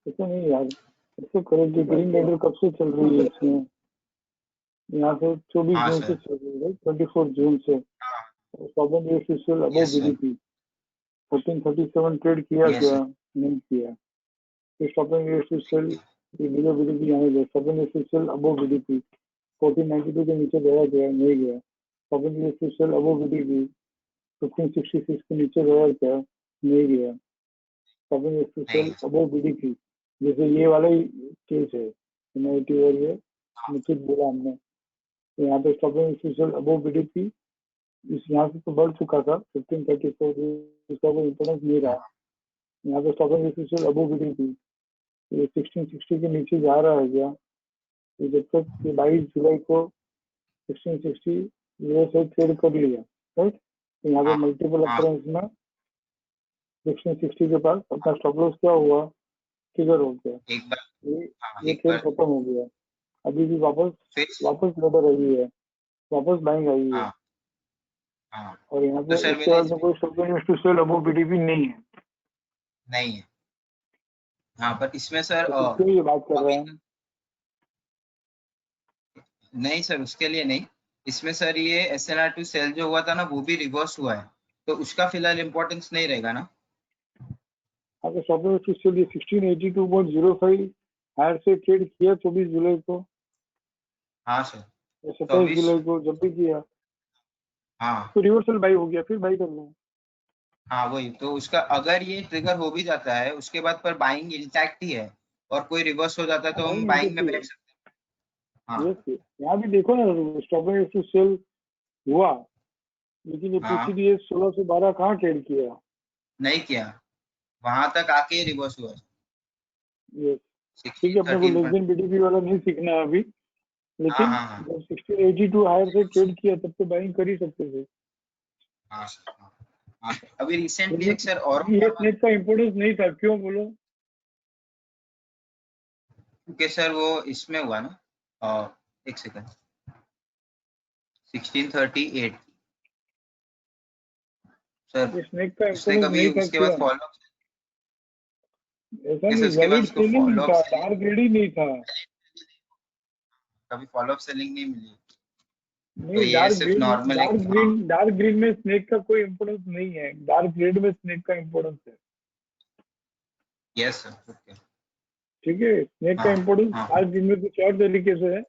ऐसा नहीं यार, ऐसे करेक्ट ग्रीन लैडर कब से चल रही है इसमें? यहाँ से 24 हाँ जून सर से चल रही है, 24 जून से। Stop and official above Yes, sir. BDP 1437 trade किया Yes, क्या? sir. नहीं किया। तो stop and official below BDP आने दो। Stop and official above BDP 1492 के नीचे गया क्या? नहीं गया। Stop and official above BDP 1566 के नीचे गया क्या? नहीं गया। Stop and official above BDP, जैसे ये वाला ही केस है, NIT और ये निश्चित बोला हमने, तो यहाँ पे stop and official above BDP इस यहाँ से तो बढ़ चुका था 1534, इसका कोई इम्पोर्टेंस नहीं रहा। यहाँ पे stop and official above BDP ये 1660 के नीचे जा रहा है क्या? तो जब तक 22 जुलाई को 1660 ये से ट्रेड कर लिया, राइट? तो यहाँ पे मल्टीपल अकरेंस में 1660 के पास अपना स्टॉप लॉस क्या हुआ? ट्रिगर हो गया, ये ट्रेड खत्म हो गया। अभी भी वापस लैडर आई है, वापस बाइंग आई है, और यहाँ पे इसके बाद में कोई stop and official above BDP नहीं है। हाँ पर इसमें सर तो क्यों ये बात कर रहे हैं? नहीं सर उसके लिए नहीं, इसमें सर ये SNR2 सेल जो हुआ था ना वो भी रिवर्स हुआ है, तो उसका फिलहाल इम्पोर्टेंस नहीं रहेगा ना। अगर स्टॉप एंड ऑफिशियल ये 1682.05 हायर से ट्रेड किया 24 जुलाई को, हाँ सर 27 जुलाई को जब भी किया, हाँ तो रिवर्सल बाई हो गया, फिर बाई कर लो। हाँ वही तो, उसका अगर ये ट्रिगर हो भी जाता है उसके बाद पर बाइंग इंटैक्ट ही है और कोई रिवर्स हो जाता है तो हम बाइंग में बैठ सकते हैं। हाँ यहाँ भी देखो ना, स्टॉप एंड ऑफिशियल हुआ, लेकिन ये PCDS 16 से 12 कहाँ ट्रेड किया? नहीं किया, वहां तक आके रिवर्स हुआ। ठीक है, अपने को लेस देन BDP वाला नहीं सीखना है अभी, लेकिन जब 1682 हायर से ट्रेड किया तब तो बाइंग कर ही सकते थे। अभी रिसेंटली एक सर और ये स्नेक का इम्पोर्टेंस नहीं था, क्यों बोलो? क्योंकि सर वो इसमें हुआ ना, एक सेकंड 1638 सर। ये स्नेक का उसने इम्पोर्टेंस कभी नहीं था उसके क्या? बाद फॉलो ऐसा कैसे नहीं, उसके बाद वैलिड उसको सेलिंग फॉलो अप था, सेलिंग डार्क ग्रेड ही नहीं था। कभी फॉलो अप सेलिंग नहीं मिली, तो नहीं, ये सिर्फ नॉर्मल एक डार्क ग्रीन में स्नेक का कोई इम्पोर्टेंस नहीं है, डार्क रेड में स्नेक का इम्पोर्टेंस है। यस सर ओके ठीक है, स्नेक का हाँ इम्पोर्टेंस हाँ डार्क ग्रीन में कुछ और तरीके से है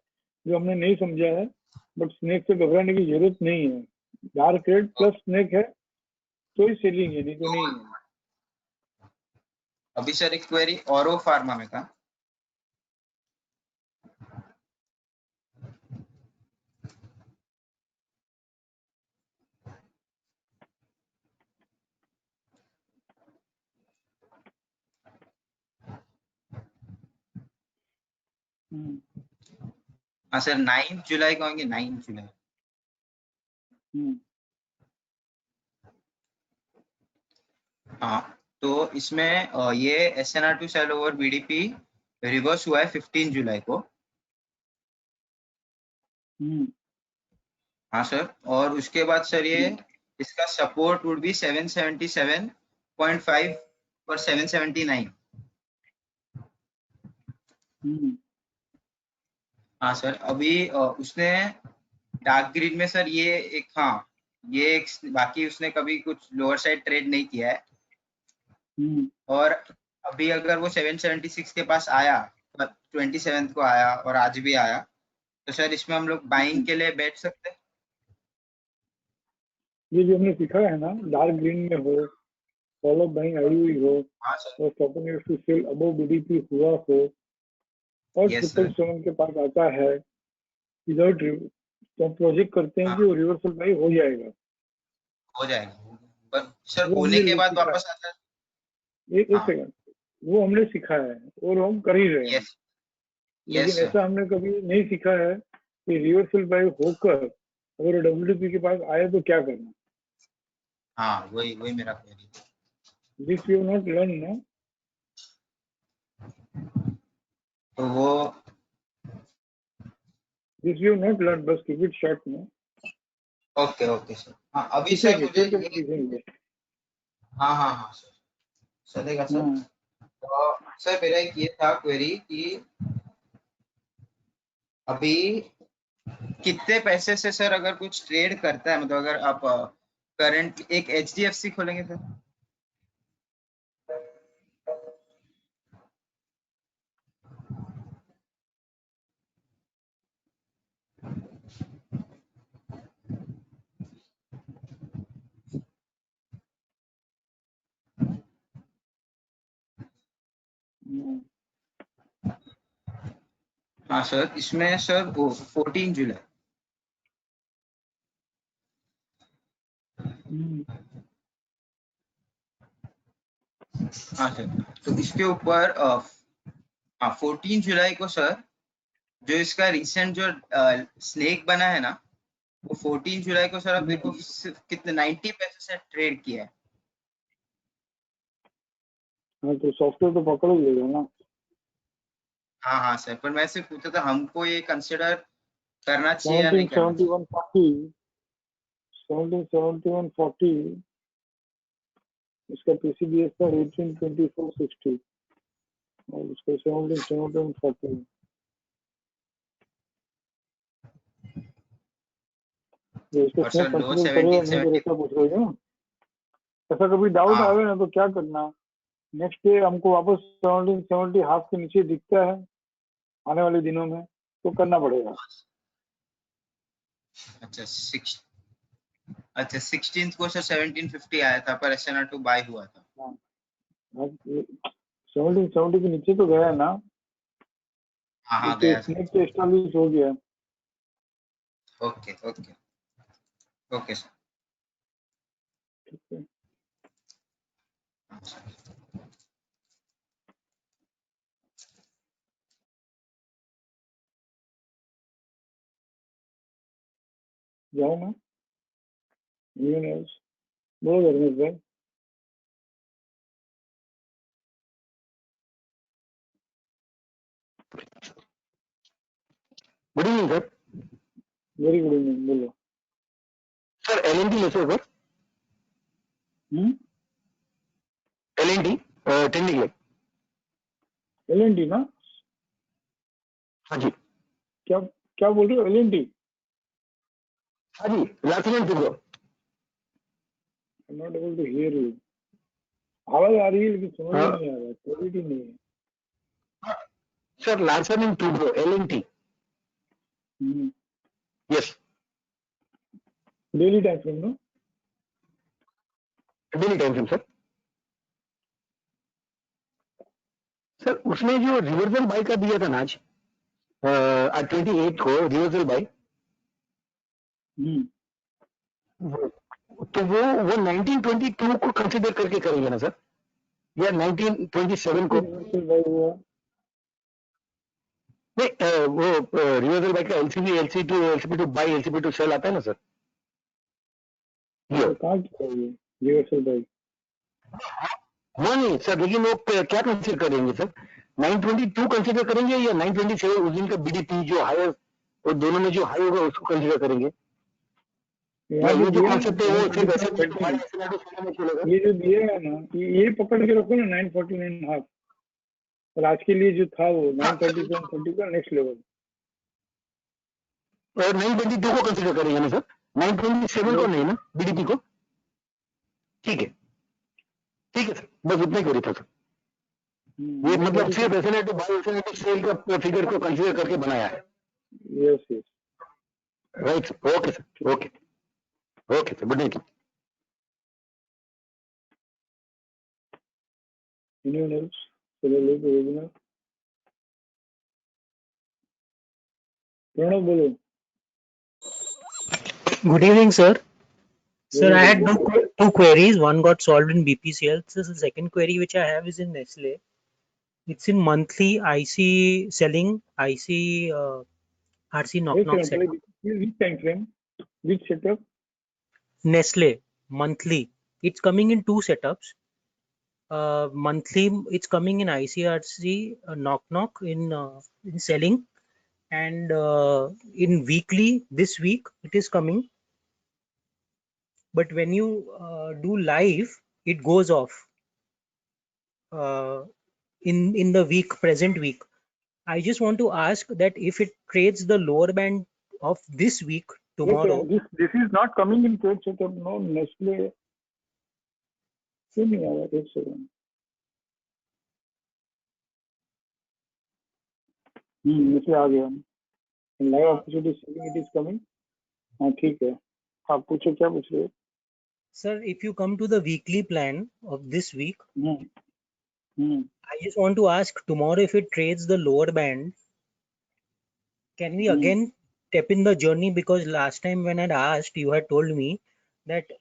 जो हमने नहीं समझा है, बट स्नेक से घबराने की जरूरत नहीं है। डार्क रेड प्लस स्नेक है तो ही सेलिंग है, नहीं तो नहीं है। अभी सर एक क्वेरी औरो फार्मा में था। हाँ सर 9 जुलाई कहेंगे 9 जुलाई। हाँ तो इसमें ये SNR2 sell over BDP reverse हुआ है 15 जुलाई को। हाँ सर, और उसके बाद सर ये इसका सपोर्ट वुड बी 777.5 और 779। हाँ सर, अभी उसने डार्क ग्रीन में सर ये एक हाँ ये एक बाकी उसने कभी कुछ लोअर साइड ट्रेड नहीं किया है। और अभी अगर वो 776 के पास आया 27 को आया और आज भी आया तो सर इसमें हम लोग बाइंग के लिए बैठ सकते हैं। ये जो हमने सीखा है ना, डार्क ग्रीन में हो, फॉलो बाइंग आई हुई हो, हाँ सर और stopping it to sell above BDP हुआ हो, और यस सर 777 के पास आता है विदाउट, तो प्रोजेक्ट करते हैं हाँ कि वो रिवर्सल बाई हो जाएगा। हो जाएगा, पर सर वो होने हमने के बाद सीखा वापस आता है। है, एक हाँ सेकंड, वो हमने सीखा है और हम कर ही रहे हैं। यस लेकिन यस सर ऐसा हमने कभी नहीं सीखा है कि रिवर्सल बाई होकर अगर डब्ल्यूटीपी के पास आए तो क्या करना। हाँ वही वही मेरा query. This you not learn ना। तो वो दिस यू नॉट लर्न, बस कीप इट शॉर्ट में। Okay okay sir. हाँ अभी सर मुझे ये सीखेंगे। हाँ हाँ हाँ सर चलेगा सर। तो सर मेरा एक ये था क्वेरी कि अभी कितने पैसे से सर अगर कुछ ट्रेड करता है, मतलब अगर आप करंट एक HDFC खोलेंगे सर। हाँ सर, इसमें सर वो 14 जुलाई। हाँ सर, तो इसके ऊपर हाँ 14 जुलाई को सर जो इसका रिसेंट जो स्नेक बना है ना, वो 14 जुलाई को सर अब देखो सिर्फ कितने 90 पैसे से ट्रेड किया है। हाँ तो सॉफ्टवेयर तो पकड़ ही लेगा ना। हाँ हाँ सर, पर मैं सिर्फ पूछा था हमको ये कंसिडर करना चाहिए या नहीं करना चाहिए। 177140 इसका पीसीबीएस था 182460 और उसका 177140। इसको और स्नेक सर लो कंसिडर करेगा नहीं तो 1770। ऐसा पूछ रहे हो। ऐसा कभी डाउट हाँ आवे ना तो क्या करना, नेक्स्ट डे हमको वापस 1770 हाफ के नीचे दिखता है आने वाले दिनों में तो करना पड़ेगा। अच्छा 16th को सर 1750 आया था पर SNR2 बाय हुआ था। 1770 के नीचे तो गया ना, हाँ हाँ तो गया सर। स्नेक तो एस्टैब्लिश हो गया। Okay okay okay sir. ठीक है, जाओ ना। Anyone else? बोलो धर्मेश भाई। Good evening sir. Very good evening, बोलो। सर LNT ले सर LNT ट्रेंडिंग ले LNT ना? हाँ जी क्या क्या बोल रहे हो? LNT? हाँ जी Larsen and Toubro I'm not able to hear you. आवाज आ रही है लेकिन समझ में नहीं आ रहा, क्लैरिटी नहीं है। Sir Larsen and Toubro LNT yes daily time frame ना? डेली टाइम फ्रेम सर उसमें जो रिवर्सल बाय का दिया था ना आज 28 को रिवर्सल बाय तो वो 1922 को कंसिडर करके करेंगे ना सर या 1927 को नहीं वो रिवर्सल बाय का LCB LC to buy LCB to sell आता है ना सर कहाँ रिवर्सल बाय वो नहीं सर लेकिन वो क्या कंसिडर करेंगे सर 922 कंसिडर करेंगे या 927 उस दिन का BDP जो हायर और दोनों में जो हाई होगा उसको कंसिडर करेंगे वो जो कॉन्सेप्ट है वो सिर्फ ऐसे ये जो दिया है ना ये पकड़ के रखो ना 949.5 और आज के लिए जो था वो 937.30 का नेक्स्ट लेवल और 922 को कंसिडर करेंगे ना सर 927 को नहीं ना BDP को ठीक है सर बस उतना ही करी था सर ये मतलब सिर्फ SNA to buy SNA to sell का फिगर को कंसीडर करके बनाया है yes right sir okay sir okay sir good night anyone else for the late webinar Pranav बोलो Good evening, sir. Sir, I had two queries. One got solved in BPCL. So the second query which I have is in Nestle. It's in monthly IC selling, IC RC knock setup. Which time frame? Which setup? Nestle monthly. It's coming in two setups. Monthly, it's coming in ICRC knock in selling, and in weekly this week it is coming. But when you do live, it goes off in the present week. I just want to ask that if it trades the lower band of this week tomorrow. This is not coming in trade setup. No, Nestle. क्यों नहीं आ रहा? एक second Nestle आ गया live opportunity selling it is coming हाँ ठीक है आप पूछो क्या पूछ रहे हो Sir, if you come to the weekly plan of this week, I just want to ask tomorrow if it trades the lower band, can we again step in the journey? Because last time when I'd asked, you had told me that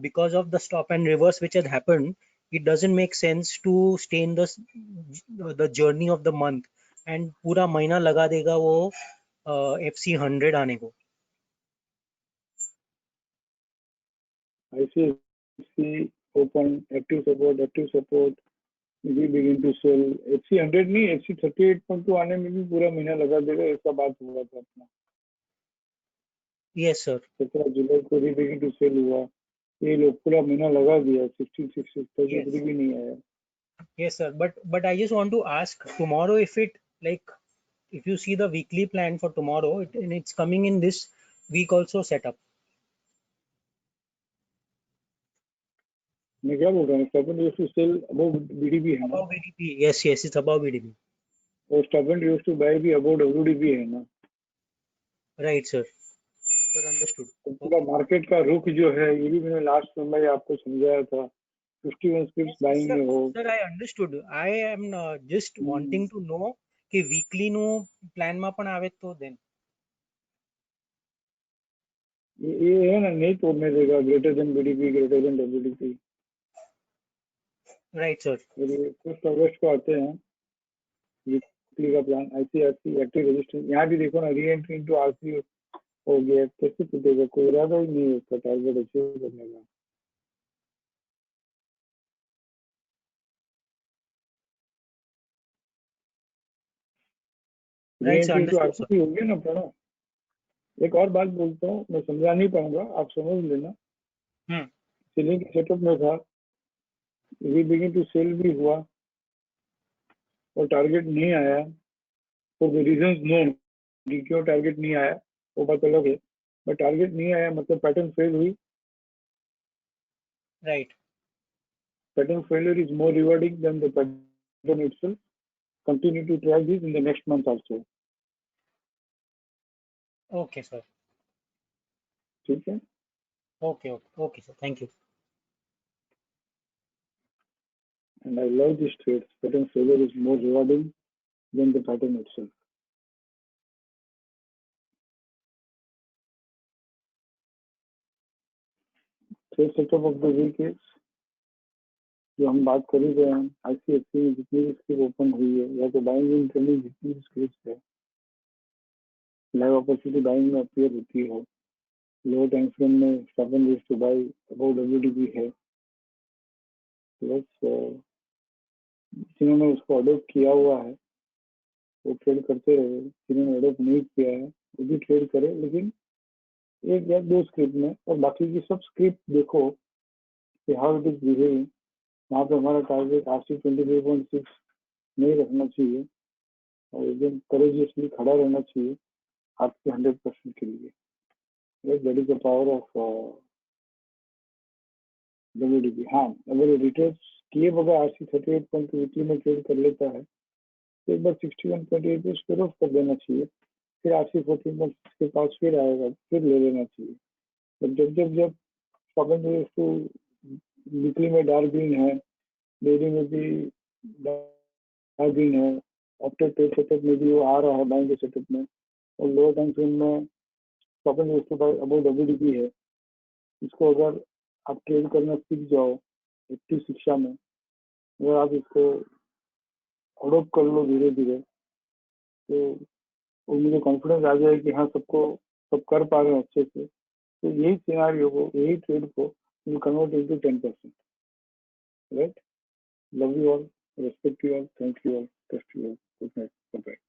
because of the stop and reverse which had happened, it doesn't make sense to stay in the journey of the month and पूरा महीना लगा देगा वो FC 100 आने को. ICICI open active support we begin to sell FC 100 नहीं FC 38.2 आने में भी पूरा महीना लगा देगा ऐसा बात हुआ था अपना Yes sir 17 जुलाई को भी begin to sell हुआ ये लोग पूरा महीना लगा दिया 16 भी नहीं आया Yes sir, but I just want to ask tomorrow if it if you see the weekly plan for tomorrow and it's coming in this week also set up. मैं क्या बोल रहा हूँ stop and used to sell above BDP है ना Above BDP, yes it's above BDP. और stop and used to buy भी above WDP है ना Right sir understood. पूरा मार्केट का रुख जो है ये भी मैंने लास्ट में आपको समझाया था 51 स्क्रिप्ट्स बाइंग में हो Sir I understood. I am just wanting to know कि weekly નું plan માં પણ આવે તો then ये है ना नहीं तोड़ने देगा greater than BDP greater than WDP right sir first अगस्त को आते हैं वीकली का प्लान ICRC एक्टिव रेजिस्टेंस यहाँ भी देखो ना री एंट्री इनटू RC हो गया कैसे टूटेगा कोई इरादा ही नहीं है उसका टारगेट अचीव करने का राइट सर RC हो गया ना प्रणव एक और बात बोलता हूँ, मैं समझा नहीं पाऊंगा, आप समझ लेना। सेलिंग के सेटअप में था, वी बिगिन टू सेल भी हुआ और टारगेट नहीं आया फॉर द रीजंस नोन। क्यों टारगेट नहीं आया वो बात अलग है, बट टारगेट नहीं आया मतलब पैटर्न फेल हुई। Right. Pattern failure is more rewarding than the pattern itself. Continue to try this in the next month also. Okay, sir. ठीक है? Okay, sir. Thank you. And I love this trade. Pattern failure is more rewarding than the pattern itself. Trade setup of the week is जो हम बात कर ही रहे हैं, ICICI में जितनी भी स्क्रिप्ट ओपन हुई है या तो बाइंग इन ट्रेडिंग जितनी भी स्क्रिप्ट है, लाइव अपॉर्चुनिटी बाइंग में अपीयर होती है, लो टाइम फ्रेम में stop and waste to buy about WDP है, प्लस जिन्होंने उसको अडोप्ट किया हुआ है वो ट्रेड करते रहे, जिन्होंने अडोप्ट नहीं किया है वो भी ट्रेड करे, लेकिन एक या दो स्क्रिप्ट में, और बाकी की सब स्क्रिप्ट देखो कि हाउ इट इज बिहेविंग। वहाँ पे हमारा टारगेट RC 23.6 नहीं रखना चाहिए और एकदम करेजियसली खड़ा रहना चाहिए आपके 100% के लिए। That is the power of WDP। हाँ, अगर रिटर्न किए बगैर RC 38.2 वीकली में ट्रेड कर लेता है तो एक बार 61.8 पे स्क्वायर ऑफ कर देना चाहिए, फिर RC 14.6 के पास फिर आएगा, फिर ले लेना चाहिए। तो जब जब वीकली में डार्क ग्रीन है, डेली में भी डार्क ग्रीन है, आफ्टर ट्रेड सेटअप में भी वो आ रहा है बाइंग के सेटअप में, और लोअर टाइम फ्रेम में stop and waste buy about WDP है। इसको अगर आप ट्रेड करना सीख जाओ एक्टिव शिक्षा में, अगर आप इसको अडोप्ट कर लो धीरे धीरे, तो मुझे कॉन्फिडेंस आ जाए कि हाँ सब कर पा रहे हैं अच्छे से, तो यही सिनेरियो को, यही ट्रेड को will convert into 10%। Right? Love you all, respect you all, thank you all, trust you all, good night, bye bye।